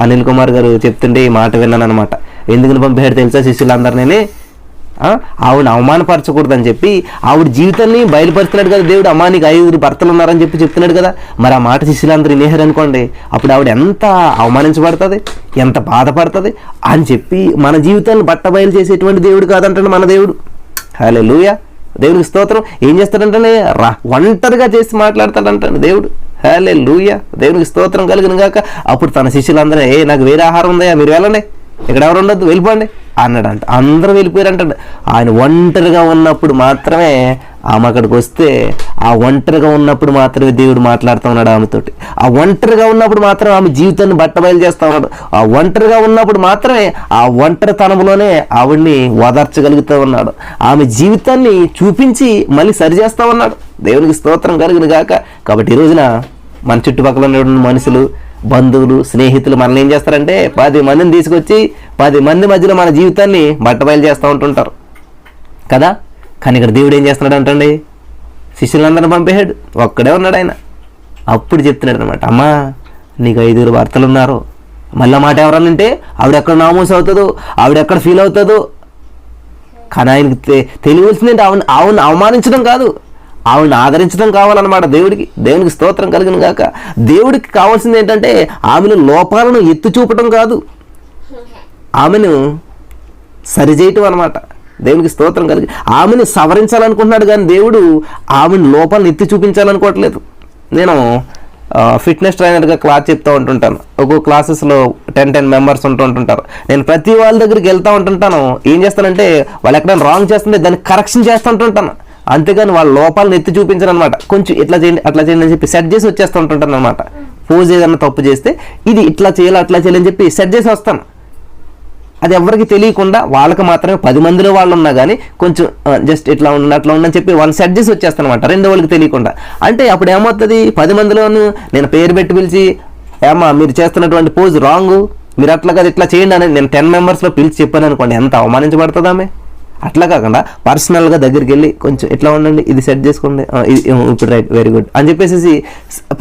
అనిల్ కుమార్ గారు చెప్తుంటే ఈ మాట విన్నాను అనమాట. ఎందుకని పంపేశాడు తెలుసా శిష్యులందరినీ? ఆవిడ అవమానపరచకూడదని చెప్పి ఆవిడ జీవితాన్ని బయలుపరుస్తున్నాడు కదా దేవుడు. అమ్మా నీకు 5 భర్తలు ఉన్నారని చెప్పి చెప్తున్నాడు కదా. మరి ఆ మాట శిష్యులందరూ వినేశారు అనుకోండి, అప్పుడు ఆవిడ ఎంత అవమానించబడుతుంది, ఎంత బాధపడుతుంది అని చెప్పి మన జీవితాన్ని బట్టబయలు చేసేటువంటి దేవుడు కాదంటాడు మన దేవుడు. హల్లెలూయా, దేవునికి స్తోత్రం. ఏం చేస్తాడంటే ఒంటరిగా చేసి మాట్లాడతాడంటాడు దేవుడు. హల్లెలూయా, దేవునికి స్తోత్రం కలుగును గాక. అప్పుడు తన శిష్యులందరూ నాకు వేరే ఆహారం ఉందయ్యా, మీరు వెళ్ళండి, ఇక్కడ ఎవరు ఉండొద్దు, వెళ్ళిపోండి అన్నాడంట. అందరూ వెళ్ళిపోయారంట. ఆయన ఒంటరిగా ఉన్నప్పుడు మాత్రమే ఆమె అక్కడికి వస్తే, ఆ ఒంటరిగా ఉన్నప్పుడు మాత్రమే దేవుడు మాట్లాడుతూ ఉన్నాడు ఆమెతోటి. ఆ ఒంటరిగా ఉన్నప్పుడు మాత్రమే ఆమె జీవితాన్ని బట్టబయలు చేస్తూ ఉన్నాడు. ఆ ఒంటరిగా ఉన్నప్పుడు మాత్రమే ఆ ఒంటరితనంలోనే ఆవిడ్ని ఓదార్చగలుగుతూ ఉన్నాడు. ఆమె జీవితాన్ని చూపించి మళ్ళీ సరిచేస్తూ ఉన్నాడు. దేవునికి స్తోత్రం కలుగును గాక. కాబట్టి ఈ రోజున మన చుట్టుపక్కల ఉన్న మనుషులు, బంధువులు, స్నేహితులు మనల్ని ఏం చేస్తారంటే 10 మందిని తీసుకొచ్చి 10 మంది మధ్యలో మన జీవితాన్ని బట్టబయలు చేస్తూ ఉంటుంటారు కదా. కానీ ఇక్కడ దేవుడు ఏం చేస్తున్నాడు అంటండి, శిష్యులందరిని పంపేశాడు, ఒక్కడే ఉన్నాడు ఆయన. అప్పుడు చెప్తున్నాడు అనమాట, అమ్మా నీకు 5 భర్తలు ఉన్నారు. మళ్ళీ మాట ఎవరనంటే ఆవిడెక్కడ నామోస్ అవుతుందో, ఆవిడెక్కడ ఫీల్ అవుతుందో. కానీ ఆయనకి తెలియవలసిందంటే ఆవిడని అవమానించడం కాదు, ఆవిడని ఆదరించడం కావాలన్నమాట దేవుడికి. దేవునికి స్తోత్రం కలిగిన గాక. దేవుడికి కావాల్సింది ఏంటంటే ఆమెను లోపాలను ఎత్తి చూపటం కాదు, ఆమెను సరిచేయటం అనమాట. దేవునికి స్తోత్రం కలిగి ఆమెను సవరించాలనుకుంటున్నాడు, కానీ దేవుడు ఆమెను లోపాలను ఎత్తి చూపించాలనుకోవట్లేదు. నేను ఫిట్నెస్ ట్రైనర్గా క్లాస్ చెప్తూ ఉంటుంటాను. ఒక్కొక్క క్లాసెస్లో 10 మెంబర్స్ ఉంటుంటారు. నేను ప్రతి వాళ్ళ దగ్గరికి వెళ్తూ ఉంటుంటాను. ఏం చేస్తానంటే వాళ్ళు ఎక్కడైనా రాంగ్ చేస్తుంటే దాన్ని కరెక్షన్ చేస్తూ ఉంటుంటాను. అంతేగాని వాళ్ళ లోపాలను ఎత్తి చూపించను అనమాట. కొంచెం ఇట్లా చేయండి అట్లా చేయండి అని చెప్పి సెట్ చేసి వచ్చేస్తూ ఉంటుంటాను అనమాట. పోజ్ ఏదన్నా తప్పు చేస్తే ఇది ఇట్లా చేయాలి అట్లా చేయాలని చెప్పి సెట్ చేసి వస్తాను. అది ఎవరికి తెలియకుండా, వాళ్ళకి మాత్రమే 10 మందిలో వాళ్ళు ఉన్నా కానీ కొంచెం జస్ట్ ఇట్లా ఉండి అట్లా ఉండని చెప్పి వాళ్ళు సెట్ చేసి వచ్చేస్తాను అనమాట, 2 వాళ్ళకి తెలియకుండా. అంటే అప్పుడు ఏమవుతుంది, 10 మందిలోనూ నేను పేరు పెట్టి పిలిచి, ఏమా మీరు చేస్తున్నటువంటి పోజ్ రాంగు, మీరు అట్లా కదా ఇట్లా చేయండి అని నేను 10 మెంబర్స్లో పిలిచి చెప్పాను అనుకోండి, ఎంత అవమానించబడుతుంది ఆమె. అట్లా కాకుండా పర్సనల్గా దగ్గరికి వెళ్ళి కొంచెం ఇట్లా ఉండండి, ఇది సెట్ చేసుకోండి, ఇప్పుడు రైట్, వెరీ గుడ్ అని చెప్పేసి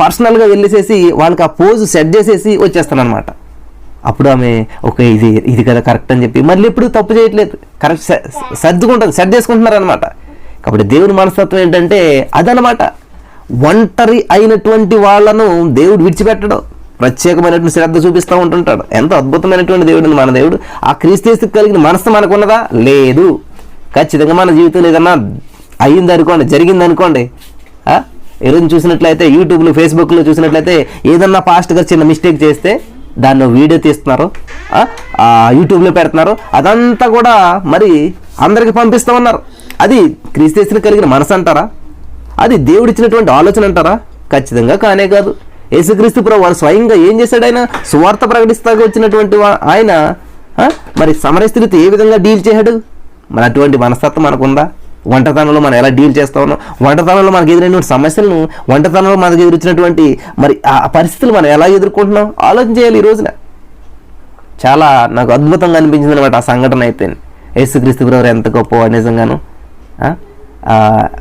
పర్సనల్గా వెళ్ళేసేసి వాళ్ళకి ఆ పోజ్ సెట్ చేసేసి వచ్చేస్తాను అనమాట. అప్పుడు ఆమె ఓకే ఇది కదా కరెక్ట్ అని చెప్పి మళ్ళీ ఎప్పుడు తప్పు చేయట్లేదు, కరెక్ట్ సర్దుకుంటుంది, సెట్ చేసుకుంటున్నారు అనమాట. కాబట్టి దేవుని మనస్తత్వం ఏంటంటే అదనమాట. ఒంటరి అయినటువంటి వాళ్ళను దేవుడు విడిచిపెట్టడం, ప్రత్యేకమైనటువంటి శ్రద్ధ చూపిస్తూ ఉంటుంటాడు. ఎంతో అద్భుతమైనటువంటి దేవుడు మన దేవుడు. ఆ క్రీస్తుకు కలిగిన మనసు మనకున్నదా? లేదు. ఖచ్చితంగా మన జీవితంలో ఏదన్నా అయ్యింది అనుకోండి, జరిగింది అనుకోండి, ఈరోజు చూసినట్లయితే యూట్యూబ్లో ఫేస్బుక్లో చూసినట్లయితే ఏదన్నా పాస్ట్గా చిన్న మిస్టేక్ చేస్తే దాన్ని వీడియో తీస్తున్నారు, యూట్యూబ్లో పెడుతున్నారు, అదంతా కూడా మరి అందరికి పంపిస్తూ ఉన్నారు. అది క్రీస్తుకు కలిగిన మనసు అంటారా? అది దేవుడిచ్చినటువంటి ఆలోచన అంటారా? ఖచ్చితంగా కానే కాదు. యేసుక్రీస్తు ప్రభు వారు స్వయంగా ఏం చేశాడు? ఆయన సువార్త ప్రకటిస్తాక వచ్చినటువంటి ఆయన మరి సమరయ స్త్రీతో ఏ విధంగా డీల్ చేశాడు? మరి అటువంటి మనస్తత్వం మనకుందా? వంటతనంలో మనం ఎలా డీల్ చేస్తా ఉన్నాం, వంటతనంలో మనకు ఎదురైనటువంటి సమస్యలను, వంటతనంలో మనకు ఎదురొచ్చినటువంటి మరి ఆ పరిస్థితులు మనం ఎలా ఎదుర్కొంటున్నాం ఆలోచన చేయాలి. ఈ రోజున చాలా నాకు అద్భుతంగా అనిపించింది అనమాట ఆ సంఘటన. అయితే యేసుక్రీస్తు ప్రభు ఎంత గొప్ప నిజంగాను.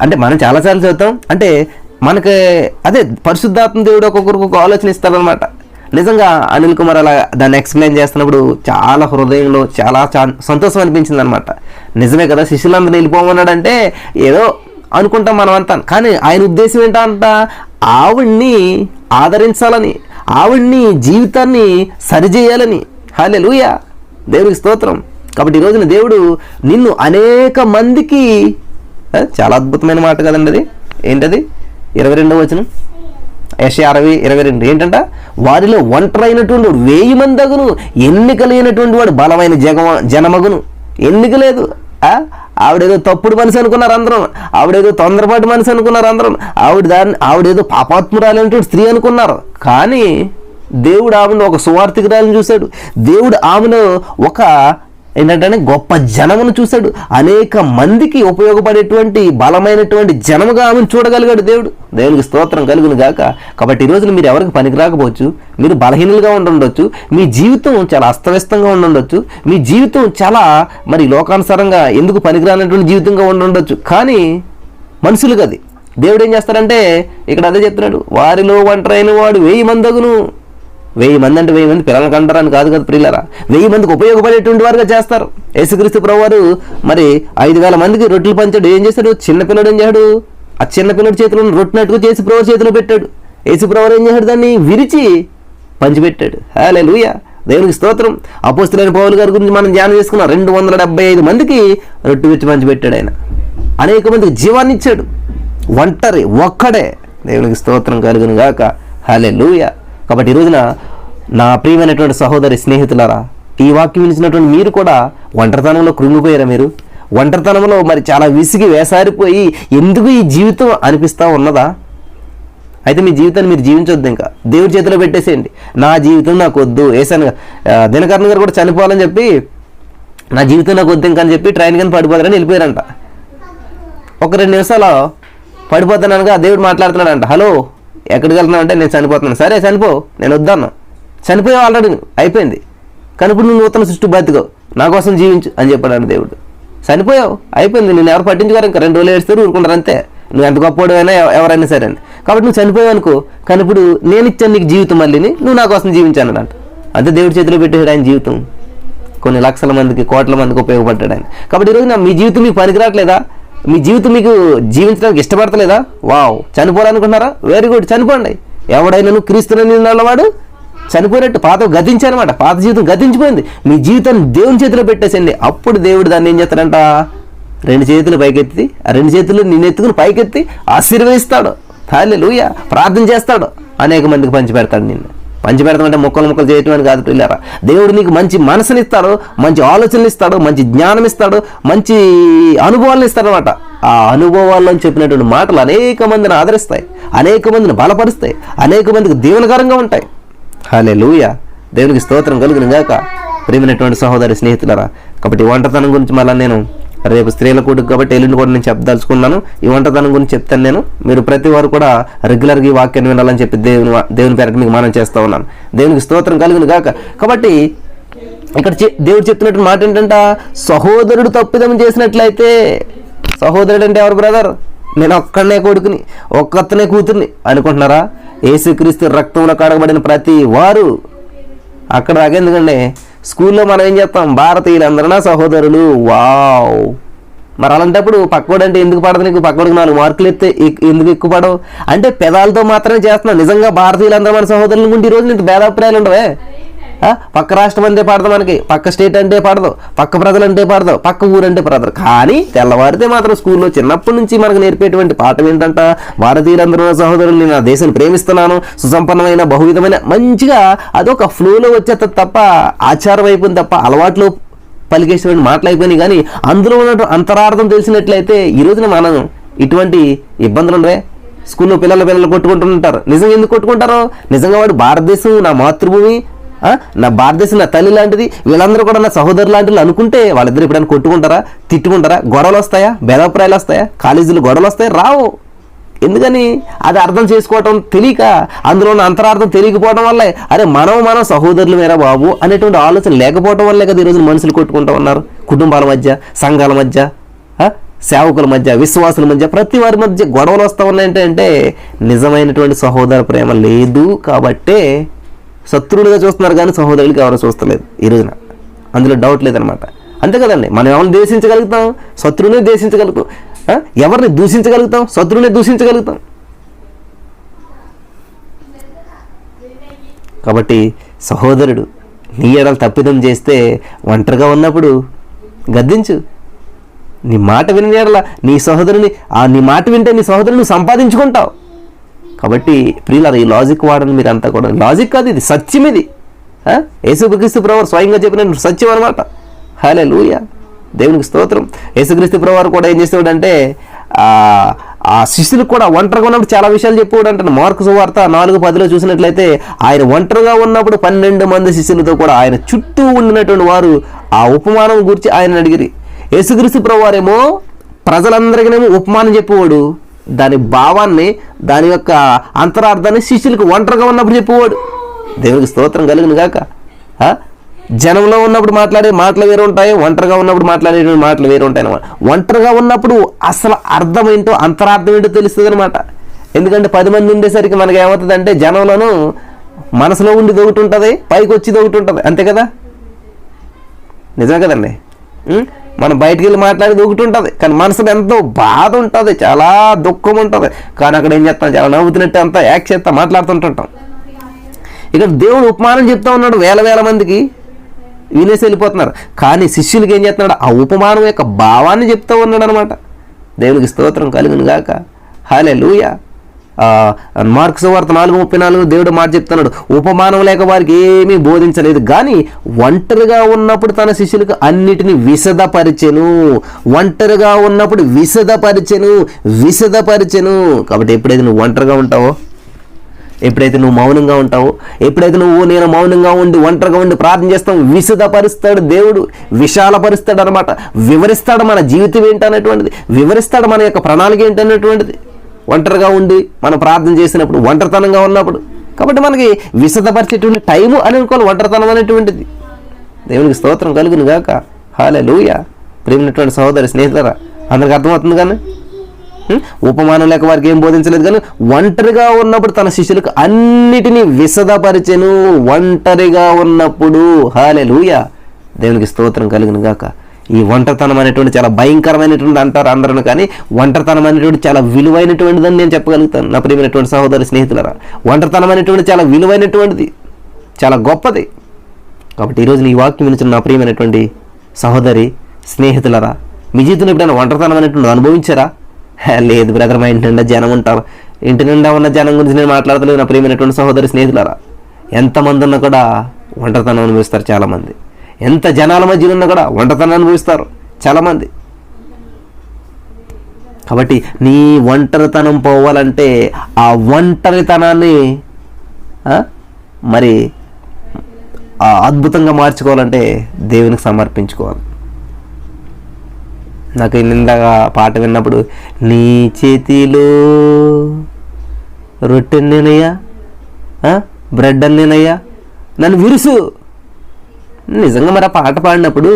అంటే మనం చాలాసార్లు చదువుతాం, అంటే మనకి అదే పరిశుద్ధాత్మ దేవుడు ఒక్కొక్కరికి ఒక ఆలోచన ఇస్తారనమాట. నిజంగా అనిల్ కుమార్ అలా దాన్ని ఎక్స్ప్లెయిన్ చేస్తున్నప్పుడు చాలా హృదయంలో చాలా సంతోషం అనిపించింది అనమాట. నిజమే కదా, శిష్యులందరూ వెళ్ళిపోమన్నాడంటే ఏదో అనుకుంటాం మనం అంతా, కానీ ఆయన ఉద్దేశం ఏంటంట ఆవిడ్ని ఆదరించాలని, ఆవిడ్ని జీవితాన్ని సరిచేయాలని. హల్లెలూయా, దేవుడికి స్తోత్రం. కాబట్టి ఈరోజున దేవుడు నిన్ను అనేక మందికి, చాలా అద్భుతమైన మాట కదండి అది. ఏంటది? 22వ వచనం, యెషయా 60:22 ఏంటంట? వారిలో ఒంటరైనటువంటి వాడు 1000 మంది అగును, ఎన్నిక లేనటువంటి వాడు బలమైన జనమగును. ఎన్నిక లేదు. ఆవిడేదో తప్పుడు మనిషి అనుకున్నారు అందరం, ఆవిడేదో తొందరపాటు మనిషి అనుకున్నారు అందరం, ఆవిడేదో పాపాత్మురాలైనటువంటి స్త్రీ అనుకున్నారు. కానీ దేవుడు ఆమెను ఒక సువార్థికురాలను చూశాడు. దేవుడు ఆమెను ఒక ఏంటంటే గొప్ప జనమును చూశాడు. అనేక మందికి ఉపయోగపడేటువంటి బలమైనటువంటి జనముగా ఆమెను చూడగలిగాడు దేవుడు. దేవునికి స్తోత్రం కలుగును గాక. కాబట్టి ఈ రోజున మీరు ఎవరికి పనికి రాకపోవచ్చు, మీరు బలహీనులుగా ఉండొచ్చు, మీ జీవితం చాలా అస్తవ్యస్తంగా ఉండొచ్చు, మీ జీవితం చాలా మరి లోకానుసారంగా ఎందుకు పనికిరానటువంటి జీవితంగా ఉండొచ్చు. కానీ మనుషులుగా అది దేవుడు ఏం చేస్తాడంటే ఇక్కడ అదే చెప్తున్నాడు, వారిలో ఒంటరైన వాడు 1000 మంది అగును. 1000 మంది అంటే 1000 మంది పిల్లలు కంటారని కాదు కదా ప్రియులారా, 1000 మందికి ఉపయోగపడేటువంటి వారుగా చేస్తారు. యేసుక్రీస్తు ప్రభువారు మరి 5000 మందికి రొట్టెలు పంచాడు. ఏం చేశాడు? చిన్నపిల్లడు ఏం చేశాడు? ఆ చిన్నపిల్లడి చేతిలో రొట్టినట్టుగా చేసి ప్రభు చేతిలో పెట్టాడు. యేసు ప్రభువారు ఏం చేశాడు? దాన్ని విరిచి పంచిపెట్టాడు. హల్లెలూయా, దేవునికి స్తోత్రం. అపోస్తలుడైన పౌలు గారి గురించి మనం ధ్యానం చేసుకున్నాం. 275 మందికి రొట్టె విరిచి పంచిపెట్టాడు ఆయన. అనేక మందికి జీవాన్ని ఇచ్చాడు. ఒంటరి ఒక్కడే. దేవునికి స్తోత్రం కలుగును గాక. హల్లెలూయా. కాబట్టి ఈ రోజున నా ప్రియమైనటువంటి సహోదరి స్నేహితులారా, ఈ వాక్యం వినిచినటువంటి మీరు కూడా ఒంటరితనంలో కృంగిపోయారా? మీరు ఒంటరితనంలో మరి చాలా విసిగి వేసారిపోయి ఎందుకు ఈ జీవితం అనిపిస్తూ ఉన్నదా? అయితే మీ జీవితాన్ని మీరు జీవించొద్దు, ఇంకా దేవుడి చేతిలో పెట్టేసేయండి. నా జీవితం నాకు వద్దు. ఏసాను దినకరణ గారు కూడా చనిపోవాలని చెప్పి నా జీవితం నాకు వద్దు ఇంకా అని చెప్పి ట్రైన్ కానీ పడిపోతారని వెళ్ళిపోయారంట. ఒక 2 నిమిషాలు పడిపోతాననగా దేవుడు మాట్లాడుతున్నాడంట. హలో, ఎక్కడికి వెళ్తున్నావు అంటే నేను చనిపోతున్నాను. సరే చనిపో, నేను వద్దాను. చనిపోయావు ఆల్రెడీ, అయిపోయింది. కానీ ఇప్పుడు నువ్వు నూతన సృష్టి బతికో, నా కోసం జీవించు అని చెప్పాడు దేవుడు. చనిపోయావు, అయిపోయింది. నేను ఎవరు పట్టించుకోరు, ఇంకా 2 రోజులు ఏడుస్తారు, ఊరుకుంటారు అంతే. నువ్వు ఎంత గొప్పవాడు అయినా ఎవరైనా సరే అని. కాబట్టి నువ్వు చనిపోయావు అనుకో, కానీ ఇప్పుడు నేను ఇచ్చాను నీకు జీవితం, మళ్ళీని నువ్వు నా కోసం జీవించాను అంట. అంతే దేవుడి చేతిలో పెట్టేసాడు ఆయన జీవితం. కొన్ని లక్షల మందికి, కోట్ల మందికి ఉపయోగపడ్డాడు ఆయన. కాబట్టి ఈరోజు మీ జీవితం మీకు పనికిరాట్లేదా? మీ జీవితం మీకు జీవించడానికి ఇష్టపడతలేదా? వావ్, చనిపోవాలనుకుంటున్నారా? వెరీ గుడ్, చనిపోండి. ఎవడైనా నువ్వు క్రీస్తుని వాడు చనిపోయినట్టు, పాత గతించానమాట. పాత జీవితం గతించిపోయింది. మీ జీవితాన్ని దేవుని చేతిలో పెట్టేసండి. అప్పుడు దేవుడు దాన్ని ఏం చేస్తాడంట? 2 చేతులు పైకెత్తి, ఆ 2 చేతులు నిన్నెత్తుకుని పైకెత్తి ఆశీర్వదిస్తాడు. హల్లెలూయా. ప్రార్థన చేస్తాడు. అనేక మందికి పంచిపెడతాడు. పంచిపెడతామంటే ముక్కలు చేయటం అని కాదు పిల్లరా. దేవుడు నీకు మంచి మనసునిస్తాడు, మంచి ఆలోచనలు ఇస్తాడు, మంచి జ్ఞానం ఇస్తాడు, మంచి అనుభవాలను ఇస్తాడు అనమాట. ఆ అనుభవాల్లో చెప్పినటువంటి మాటలు అనేక మందిని ఆదరిస్తాయి, అనేక మందిని బలపరుస్తాయి, అనేక మందికి దీవెనకరంగా ఉంటాయి. హల్లెలూయా. దేవునికి స్తోత్రం కలుగును గాక. ప్రియమైనటువంటి సహోదరి స్నేహితులారా, కాబట్టి ఒంటరితనం గురించి మళ్ళీ నేను రేపు స్త్రీల కూడిక కాబట్టి ఎల్లుండి కూడా నేను చెప్పదలుచుకున్నాను. ఈ ఒంటరితనం గురించి చెప్తాను నేను. మీరు ప్రతి వారు కూడా రెగ్యులర్గా ఈ వాక్యాన్ని వినాలని చెప్పి దేవుని పేరట మీకు మనం చేస్తూ ఉన్నాను. దేవునికి స్తోత్రం కలుగును గాక. కాబట్టి ఇక్కడ దేవుడు చెప్తున్నట్టు మాట ఏంటంట? సహోదరుడు తప్పిదం చేసినట్లయితే, సహోదరుడు అంటే ఎవరు బ్రదర్? నేను ఒక్కడనే కొడుకుని, ఒక్కతనే కూతుర్ని అనుకుంటున్నారా? యేసుక్రీస్తు రక్తంలో కడగబడిన ప్రతి వారు అక్కడ దాకా. ఎందుకంటే స్కూల్లో మనం ఏం చేస్తాం? భారతీయులందరూ నా సహోదరులు. వావ్. మరి అలాంటప్పుడు పక్కోడు అంటే ఎందుకు పడదు నీకు? పక్కోడికి 4 మార్కులు ఎత్తే ఎందుకు ఎక్కువ పడవు? అంటే పెదాలతో మాత్రమే చేస్తున్నావు. నిజంగా భారతీయులందరూ మన సహోదరులు ఉంటే ఈరోజు నీకు భేదాభిప్రాయాలు ఉండవే. పక్క రాష్ట్రం అంటే పడదు, మనకి పక్క స్టేట్ అంటే పడదు, పక్క ప్రజలు అంటే పడదు, పక్క ఊరు అంటే పడదు. కానీ తెల్లవారితే మాత్రం స్కూల్లో చిన్నప్పటి నుంచి మనకు నేర్పేటువంటి పాఠం ఏంటంట? భారతీయులందరూ సహోదరులు, నేను నా దేశాన్ని ప్రేమిస్తున్నాను, సుసంపన్నమైన బహువిధమైన, మంచిగా అదొక ఫ్లోలో వచ్చేది తప్ప, ఆచారం అయిపోయింది తప్ప, అలవాట్లో పలికేసేటువంటి మాటలు అయిపోయినాయి. కానీ అందులో ఉన్న అంతరార్థం తెలిసినట్లయితే ఈ రోజున మనం ఇటువంటి ఇబ్బందులు ఉండవే. స్కూల్లో పిల్లలు కొట్టుకుంటుంటారు. నిజంగా ఎందుకు కొట్టుకుంటారో? నిజంగా వాడు భారతదేశం నా మాతృభూమి, నా భారతదేశం నా తల్లి లాంటిది, వీళ్ళందరూ కూడా నా సహోదరు లాంటివి అనుకుంటే వాళ్ళిద్దరు ఎప్పుడైనా కొట్టుకుంటారా? తిట్టుకుంటారా? గొడవలు వస్తాయా? భేదాభిప్రాయాలు వస్తాయా? కాలేజీలో గొడవలు వస్తాయి? రావు. ఎందుకని? అది అర్థం చేసుకోవటం తెలియక, అందులో ఉన్న అంతరార్థం తెలియకపోవడం వల్లే. అరే మనం సహోదరులు మేరా బాబు అనేటువంటి ఆలోచన లేకపోవడం వల్లే కదా ఈరోజు మనుషులు కొట్టుకుంటూ ఉన్నారు. కుటుంబాల మధ్య, సంఘాల మధ్య, సేవకుల మధ్య, విశ్వాసుల మధ్య, ప్రతి వారి మధ్య గొడవలు వస్తూ ఉన్నాయంటే నిజమైనటువంటి సహోదర ప్రేమ లేదు. కాబట్టే శత్రువులుగా చూస్తున్నారు, కానీ సహోదరులకి ఎవరు చూస్తలేదు ఈ రోజున. అందులో డౌట్ లేదనమాట. అంతే కదండి. మనం ఎవరిని ద్వేషించగలుగుతాం? శత్రువునే ద్వేషించగలుగుతాం. ఎవరిని దూషించగలుగుతాం? శత్రువునే దూషించగలుగుతాం. కాబట్టి సహోదరుడు నీ ఎడల తప్పిదం చేస్తే ఒంటరిగా ఉన్నప్పుడు గద్దించు. నీ మాట విని ఎడల నీ సహోదరుని, నీ మాట వింటే నీ సహోదరుని సంపాదించుకుంటావు. కాబట్టి ప్రియులారా, ఈ లాజిక్ వాడని మీరు అంతా కూడా, లాజిక్ కాదు, ఇది సత్యం. ఇది యేసుక్రీస్తు ప్రభువారు స్వయంగా చెప్పిన సత్యం అనమాట. హల్లెలూయా. దేవునికి స్తోత్రం. యేసుక్రీస్తు ప్రభువారు కూడా ఏం చేసేవాడంటే ఆ శిష్యులకు కూడా ఒంటరిగా ఉన్నప్పుడు చాలా విషయాలు చెప్పేవాడు అంటాడు. మార్కు సువార్త 4:10 చూసినట్లయితే ఆయన ఒంటరిగా ఉన్నప్పుడు 12 మంది శిష్యులతో కూడా ఆయన చుట్టూ ఉండినటువంటి వారు ఆ ఉపమానం గురించి ఆయన అడిగిరి. యేసుక్రీస్తు ప్రభువారేమో ప్రజలందరికీనేమో ఉపమానం చెప్పేవాడు, దాని భావాన్ని, దాని యొక్క అంతరార్థాన్ని శిష్యులకు ఒంటరిగా ఉన్నప్పుడు చెప్పేవాడు. దేవునికి స్తోత్రం కలుగును గాక. జనంలో ఉన్నప్పుడు మాట్లాడే మాటలు వేరు ఉంటాయి, ఒంటరిగా ఉన్నప్పుడు మాట్లాడే మాటలు వేరు ఉంటాయి అన్నమాట. ఒంటరిగా ఉన్నప్పుడు అసలు అర్థం ఏంటో, అంతరార్థం ఏంటో తెలుస్తుంది అనమాట. ఎందుకంటే 10 మంది ఉండేసరికి మనకి ఏమవుతుందంటే జనంలోనూ మనసులో ఉండేది ఒకటి ఉంటుంది, పైకి వచ్చేది ఒకటి ఉంటుంది, అంతే కదా? నిజమే కదండి. మనం బయటికి వెళ్ళి మాట్లాడేది ఒకటి ఉంటుంది, కానీ మనసులో ఎంతో బాధ ఉంటుంది, చాలా దుఃఖం ఉంటుంది. కానీ అక్కడ ఏం చేస్తాం, చాలా నవ్వుతున్నట్టు అంతా యాక్ట్ చేస్తా మాట్లాడుతుంటుంటాం. ఇక్కడ దేవుడు ఉపమానం చెప్తా ఉన్నాడు, వేల మందికి వినేసి వెళ్ళిపోతున్నారు. కానీ శిష్యులకి ఏం చేస్తున్నాడు, ఆ ఉపమానం యొక్క భావాన్ని చెప్తూ ఉన్నాడు అనమాట. దేవునికి స్తోత్రం కలుగును గాక. హల్లెలూయా. మార్కు సువార్త 4:34 దేవుడు మాట చెప్తున్నాడు, ఉపమానం లేక వారికి ఏమీ బోధించలేదు, కానీ ఒంటరిగా ఉన్నప్పుడు తన శిష్యులకు అన్నిటినీ విశదపరిచెను. ఒంటరిగా ఉన్నప్పుడు విశదపరిచెను. కాబట్టి ఎప్పుడైతే నువ్వు ఒంటరిగా ఉంటావో, ఎప్పుడైతే నువ్వు మౌనంగా ఉంటావో, ఎప్పుడైతే నేను మౌనంగా ఉండి ఒంటరిగా ఉండి ప్రార్థన చేస్తావు, విశదపరుస్తాడు దేవుడు, విశాలపరుస్తాడు అనమాట. వివరిస్తాడు మన జీవితం ఏంటనేటువంటిది, వివరిస్తాడు మన యొక్క ప్రణాళిక ఏంటనేటువంటిది. ఒంటరిగా ఉండి మనం ప్రార్థన చేసినప్పుడు, ఒంటరితనంగా ఉన్నప్పుడు. కాబట్టి మనకి విశదపరిచేటువంటి టైము అని అనుకోవాలి ఒంటరితనం అనేటువంటిది. దేవునికి స్తోత్రం కలుగును గాక. హల్లెలూయా. ప్రేమైనటువంటి సహోదరి స్నేహితులారా, అందరికి అర్థమవుతుంది కానీ ఉపమానం లేక వారికి ఏం బోధించలేదు, కానీ ఒంటరిగా ఉన్నప్పుడు తన శిష్యులకు అన్నిటినీ విశదపరిచెను. ఒంటరిగా ఉన్నప్పుడు. హల్లెలూయా. దేవునికి స్తోత్రం కలుగును గాక. ఈ ఒంటరితనం అనేటువంటి చాలా భయంకరమైనటువంటి అంటారు అందరూ, కానీ ఒంటరితనం అనేటువంటి చాలా విలువైనటువంటిదని నేను చెప్పగలుగుతాను నా ప్రియమైనటువంటి సహోదరి స్నేహితులరా. ఒంటరితనం అనేటువంటి చాలా విలువైనటువంటిది, చాలా గొప్పది. కాబట్టి ఈరోజు ఈ వాక్యం వినిచిన నా ప్రియమైనటువంటి సహోదరి స్నేహితులరా, మీ జీవితంలో ఎప్పుడైనా ఒంటరితనం అనేటువంటి అనుభవించారా? లేదు బ్రదర్, మా ఇంటి నిండా జనం ఉంటారు. ఇంటి నిండా ఉన్న జనం గురించి నేను మాట్లాడతలేదు నా ప్రియమైనటువంటి సహోదరి స్నేహితులరా. ఎంతమంది ఉన్నా కూడా ఒంటరితనం అనుభవిస్తారు చాలామంది. ఎంత జనాల మధ్యలో ఉన్నా కూడా ఒంటరితనం అనుభవిస్తారు చాలామంది. కాబట్టి నీ ఒంటరితనం పోవాలంటే ఆ ఒంటరితనాన్ని మరి అద్భుతంగా మార్చుకోవాలంటే దేవునికి సమర్పించుకోవాలి. నాకు నిందాగా పాట విన్నప్పుడు, నీ చేతిలో రొట్టె నేనయ్యా, బ్రెడ్ నేనయ్యా, నన్ను విరుసు. నిజంగా మరి ఆ పాట పాడినప్పుడు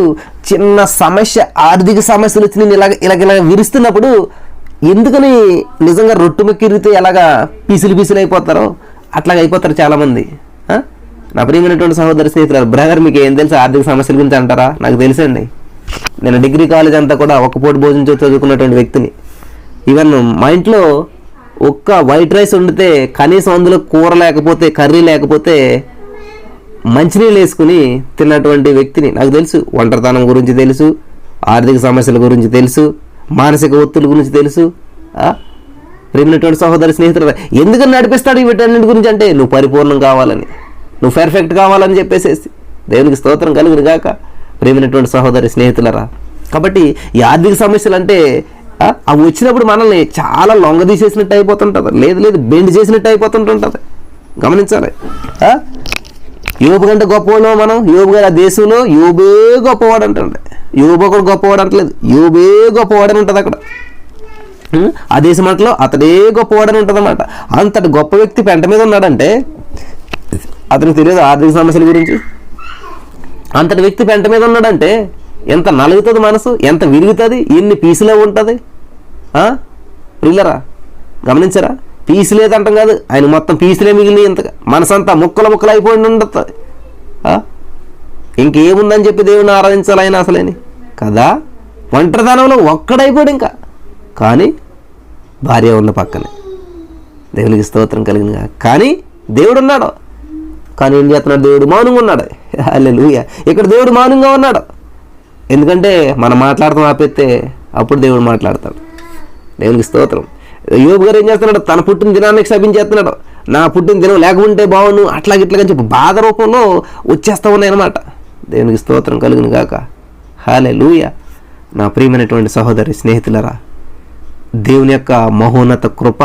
చిన్న సమస్య, ఆర్థిక సమస్యలు వచ్చి నేను ఇలాగ విరుస్తున్నప్పుడు ఎందుకని నిజంగా రొట్టు మెక్కిరిగితే ఎలాగా పీసులు అయిపోతారో అట్లాగ అయిపోతారు చాలామంది. నా ప్రియమైనటువంటి సహోదరి స్నేహితులు, బ్రదర్ మీకు ఏం తెలుసు ఆర్థిక సమస్యల గురించి అంటారా? నాకు తెలుసండి. నేను డిగ్రీ కాలేజ్ అంతా కూడా ఒక్క పూట భోజనం చదువుకున్నటువంటి వ్యక్తిని. ఈవెన్ మా ఇంట్లో ఒక్క వైట్ రైస్ వండితే కనీసం అందులో కూర లేకపోతే, కర్రీ లేకపోతే మంచినీళ్ళు వేసుకుని తిన్నటువంటి వ్యక్తిని. నాకు తెలుసు ఒంటరితనం గురించి తెలుసు, ఆర్థిక సమస్యల గురించి తెలుసు, మానసిక ఒత్తిడి గురించి తెలుసు. ప్రేమైనటువంటి సహోదరి స్నేహితులు, ఎందుకని నడిపిస్తాడు వీటన్నిటి గురించి అంటే నువ్వు పరిపూర్ణం కావాలని, నువ్వు పర్ఫెక్ట్ కావాలని చెప్పేసేసి. దేవునికి స్తోత్రం కలుగును గాక. ప్రేమైనటువంటి సహోదరి స్నేహితులరా, కాబట్టి ఈ ఆర్థిక సమస్యలు అంటే అవి వచ్చినప్పుడు మనల్ని చాలా లొంగ తీసేసినట్టు అయిపోతుంటుంది, లేదు బెండ్ చేసినట్టు అయిపోతుంటుంటుంది. గమనించాలి. యోబు కంటే గొప్పవాడు మనం. యోబు గారు ఆ దేశంలో యోబే గొప్పవాడు అంటుండే. యోబు కూడా గొప్పవాడు అంటలేదు, యోబే గొప్పవాడని ఉంటుంది అక్కడ. ఆ దేశం అంటలో అతడే గొప్పవాడని ఉంటుంది అన్నమాట. అంతటి గొప్ప వ్యక్తి పెంట మీద ఉన్నాడంటే అతనికి తెలియదు ఆర్థిక సమస్యల గురించి. అంతటి వ్యక్తి పెంట మీద ఉన్నాడంటే ఎంత నలుగుతుంది మనసు, ఎంత విరుగుతుంది, ఎన్ని పీసులే ఉంటుంది. పిల్లరా గమనించరా, పీసు లేదంటాం కాదు, ఆయన మొత్తం పీసులే మిగిలిన ఇంతగా మనసంతా ముక్కలు అయిపోయి ఉండదు. ఇంకేముందని చెప్పి దేవుడిని ఆరాధించాలి ఆయన అసలేని కదా. ఒంటరితనంలో ఒక్కడైపోయాడు ఇంకా, కానీ భార్య ఉన్న పక్కనే. దేవునికి స్తోత్రం కలిగిన. కానీ దేవుడు ఉన్నాడు, కానీ ఏం చేస్తున్నాడు? దేవుడు మౌనంగా ఉన్నాడు. హల్లెలూయా. ఇక్కడ దేవుడు మౌనంగా ఉన్నాడు. ఎందుకంటే మనం మాట్లాడతాం ఆపేస్తే అప్పుడు దేవుడు మాట్లాడతాడు. దేవునికి స్తోత్రం. యోబు గారు ఏం చేస్తున్నాడు? తన పుట్టిన దినానికి శపించేస్తున్నాడు. నా పుట్టిన దినం లేకుంటే బాగుండు అట్లాగిట్లాగని చెప్పి బాధ రూపంలో వచ్చేస్తూ ఉన్నాయన్నమాట. దేవునికి స్తోత్రం కలుగును గాక. హల్లెలూయా. నా ప్రియమైనటువంటి సహోదరి స్నేహితులరా, దేవుని యొక్క మహోన్నత కృప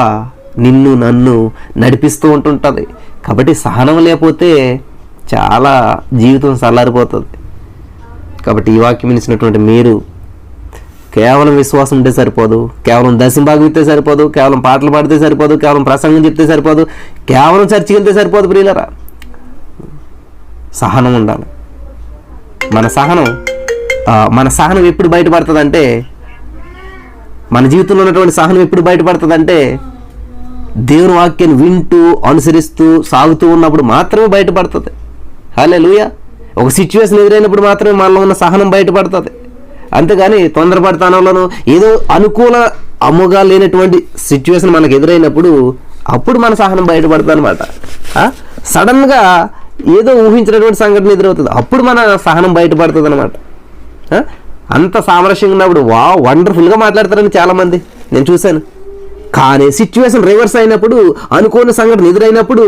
నిన్ను నన్ను నడిపిస్తూ ఉంటుంటుంది. కాబట్టి సహనం లేకపోతే చాలా జీవితం చల్లారిపోతుంది. కాబట్టి ఈ వాక్యం ఇచ్చినటువంటి మీరు కేవలం విశ్వాసం ఉంటే సరిపోదు, కేవలం దశంభాగం ఇస్తే సరిపోదు, కేవలం పాటలు పాడితే సరిపోదు, కేవలం ప్రసంగం చెప్తే సరిపోదు, కేవలం చర్చికి వెళ్తే సరిపోదు. ప్రియులరా, సహనం ఉండాలి. మన సహనం ఎప్పుడు బయటపడుతుందంటే, మన జీవితంలో ఉన్నటువంటి సహనం ఎప్పుడు బయటపడుతుందంటే దేవుని వాక్యాన్ని వింటూ అనుసరిస్తూ సాగుతూ ఉన్నప్పుడు మాత్రమే బయటపడుతుంది. హల్లెలూయా. ఒక సిచ్యువేషన్ ఎదురైనప్పుడు మాత్రమే మనలో ఉన్న సహనం బయటపడుతుంది. అంతేగాని తొందరపడతానంలోనూ ఏదో అనుకూల అమ్ముగా లేనటువంటి సిచ్యువేషన్ మనకు ఎదురైనప్పుడు అప్పుడు మన సహనం బయటపడుతుంది అనమాట. సడన్గా ఏదో ఊహించినటువంటి సంఘటన ఎదురవుతుంది, అప్పుడు మన సహనం బయటపడుతుంది అనమాట. అంత సామరస్యంగా ఉన్నప్పుడు వండర్ఫుల్గా మాట్లాడతారని చాలామంది నేను చూశాను. కానీ సిచ్యువేషన్ రివర్స్ అయినప్పుడు, అనుకోని సంఘటన ఎదురైనప్పుడు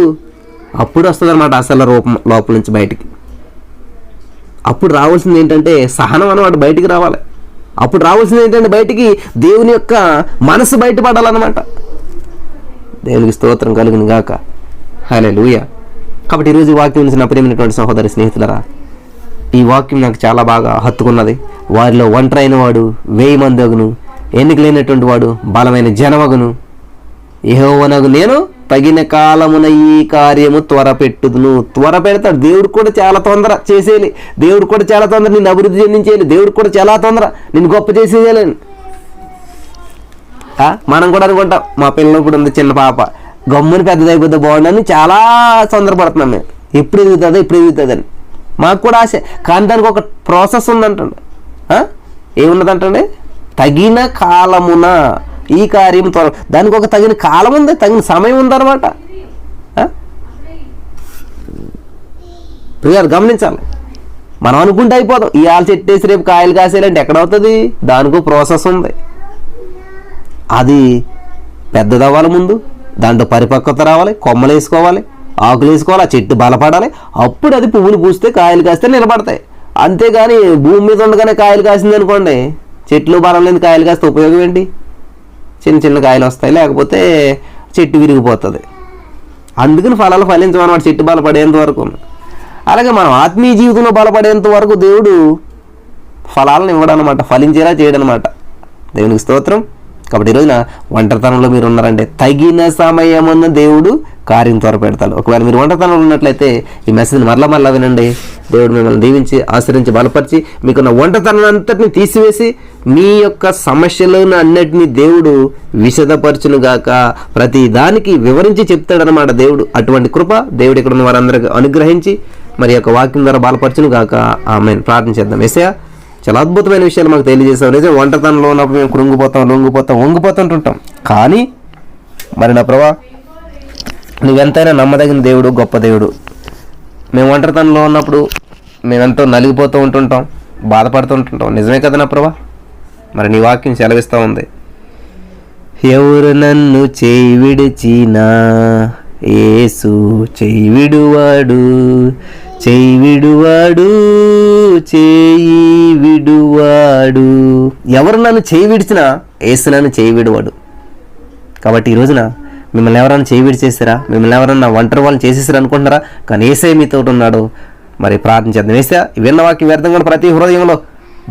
అప్పుడు వస్తుంది అనమాట అసలు రూపం లోపల నుంచి బయటికి. అప్పుడు రావాల్సింది ఏంటంటే సహనం అన్నమాట బయటికి రావాలి. అప్పుడు రావాల్సింది ఏంటంటే బయటికి దేవుని యొక్క మనసు బయటపడాలన్నమాట. దేవునికి స్తోత్రం కలుగును గాక. హల్లెలూయా. కాబట్టి ఈరోజు ఈ వాక్యం నుంచి నా ప్రియమైనటువంటి సహోదరి స్నేహితులరా, ఈ వాక్యం నాకు చాలా బాగా హత్తుకున్నది. వారిలో ఒంటరైన వాడు 1000 మంది అగును, ఎన్నికలైనటువంటి వాడు బలమైన జనమగును. యెహోవానగు నేను తగిన కాలమున ఈ కార్యము త్వరపెట్టుదును. త్వర పెడతాడు దేవుడు కూడా. చాలా తొందర చేసేయాలి దేవుడు కూడా, చాలా తొందర నిన్ను అభివృద్ధి చెందించేయాలి దేవుడు కూడా, చాలా తొందర నిన్ను గొప్ప చేసేయాలని. మనం కూడా అనుకుంటాం, మా పిల్లలు కూడా ఉంది చిన్న పాప, గమ్ముని పెద్దదైపోతే బాగుండని చాలా తొందరపడుతున్నాం మేము. ఎప్పుడు ఎదుగుతుందని మాకు కూడా ఆశ. కానీ దానికి ఒక ప్రాసెస్ ఉందంటండి. ఏమున్నదంటే తగిన కాలమున ఈ కార్యం త్వర, దానికి ఒక తగిన కాలం ఉంది, తగిన సమయం ఉందన్నమాట. ప్రియాలు గమనించాలి. మనం అనుకుంటే అయిపోదాం, ఇవాళ చెట్టేసి రేపు కాయలు కాసేయాలంటే ఎక్కడవుతుంది? దానికో ప్రాసెస్ ఉంది. అది పెద్దదవ్వాలి ముందు, దాంట్లో పరిపక్వత రావాలి, కొమ్మలు వేసుకోవాలి, ఆకులు వేసుకోవాలి, ఆ చెట్టు బలపడాలి, అప్పుడు అది పువ్వులు పూస్తే కాయలు కాస్తే నిలబడతాయి. అంతేగాని భూమి మీద ఉండగానే కాయలు కాసింది అనుకోండి, చెట్లు బలం లేని కాయలు కాస్తే ఉపయోగం ఏంటి? చిన్న చిన్న కాయలు వస్తాయి, లేకపోతే చెట్టు విరిగిపోతుంది. అందుకని ఫలాలు ఫలించమన్నమాట చెట్టు బలపడేంత వరకు. అలాగే మనం ఆత్మీయ జీవితంలో బలపడేంత వరకు దేవుడు ఫలాలను ఇవ్వడనమాట, ఫలించేలా చేయడనమాట. దేవునికి స్తోత్రం. కాబట్టి ఈరోజున ఒంటరితనంలో మీరు ఉన్నారంటే తగిన సమయమున్న దేవుడు కార్యం త్వరపెడతాడు. ఒకవేళ మీరు ఒంటరితనంలో ఉన్నట్లయితే ఈ మెసేజ్ని మరలా వినండి. దేవుడు మిమ్మల్ని దీవించి ఆశ్రయించి బలపరిచి మీకున్న ఒంటరితనం అంతటిని తీసివేసి మీ యొక్క సమస్యలను అన్నిటినీ దేవుడు విశదపరచునుగాక. ప్రతి దానికి వివరించి చెప్తాడనమాట దేవుడు. అటువంటి కృప దేవుడు ఇక్కడ ఉన్న వారందరికీ అనుగ్రహించి మరి యొక్క వాక్యం ద్వారా బలపరచునుగాక. ఆమేన్. ప్రార్థన చేద్దాం. యేసయ్యా, చాలా అద్భుతమైన విషయాలు మాకు తెలియజేసావు. నిజం ఒంటరితనంలో ఉన్నప్పుడు మేము వంగిపోతుంటుంటాం. కానీ మరి నా ప్రభా, నువ్వెంతైనా నమ్మదగిన దేవుడు, గొప్ప దేవుడు. మేము ఒంటరితనంలో ఉన్నప్పుడు మేమెంతో నలిగిపోతూ ఉంటుంటాం, బాధపడుతుంటుంటాం. నిజమే కదా నా ప్రభా? మరి నీ వాక్యం సెలవిస్తూ ఉంది, ఎవరు నన్ను చేయి విడిచినా యేసు చేయి విడువాడు, చేయి విడువాడు. ఎవరు నన్ను చేయి విడిచినా యేసు నన్ను చేయి విడువాడు. కాబట్టి ఈ రోజున మిమ్మల్ని ఎవరైనా చేయి విడిచేసారా? మిమ్మల్ని ఎవరన్నా ఒంటరి వాళ్ళని చేసేసారు అనుకుంటున్నారా? కానీ యేసయ్య మీతో ఉన్నాడు. మరి ప్రార్థన చేద్దాం. యేసయ్య, విన్న వాక్యం వ్యర్థంగా ప్రతి హృదయంలో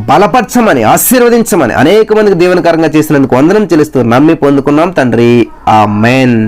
బలపరచమని, ఆశీర్వదించమని, అనేక మందికి దీవెనకరంగా చేసినందుకు వందనం చెల్లిస్తూ నమ్మి పొందుకున్నాం తండ్రి. ఆమేన్.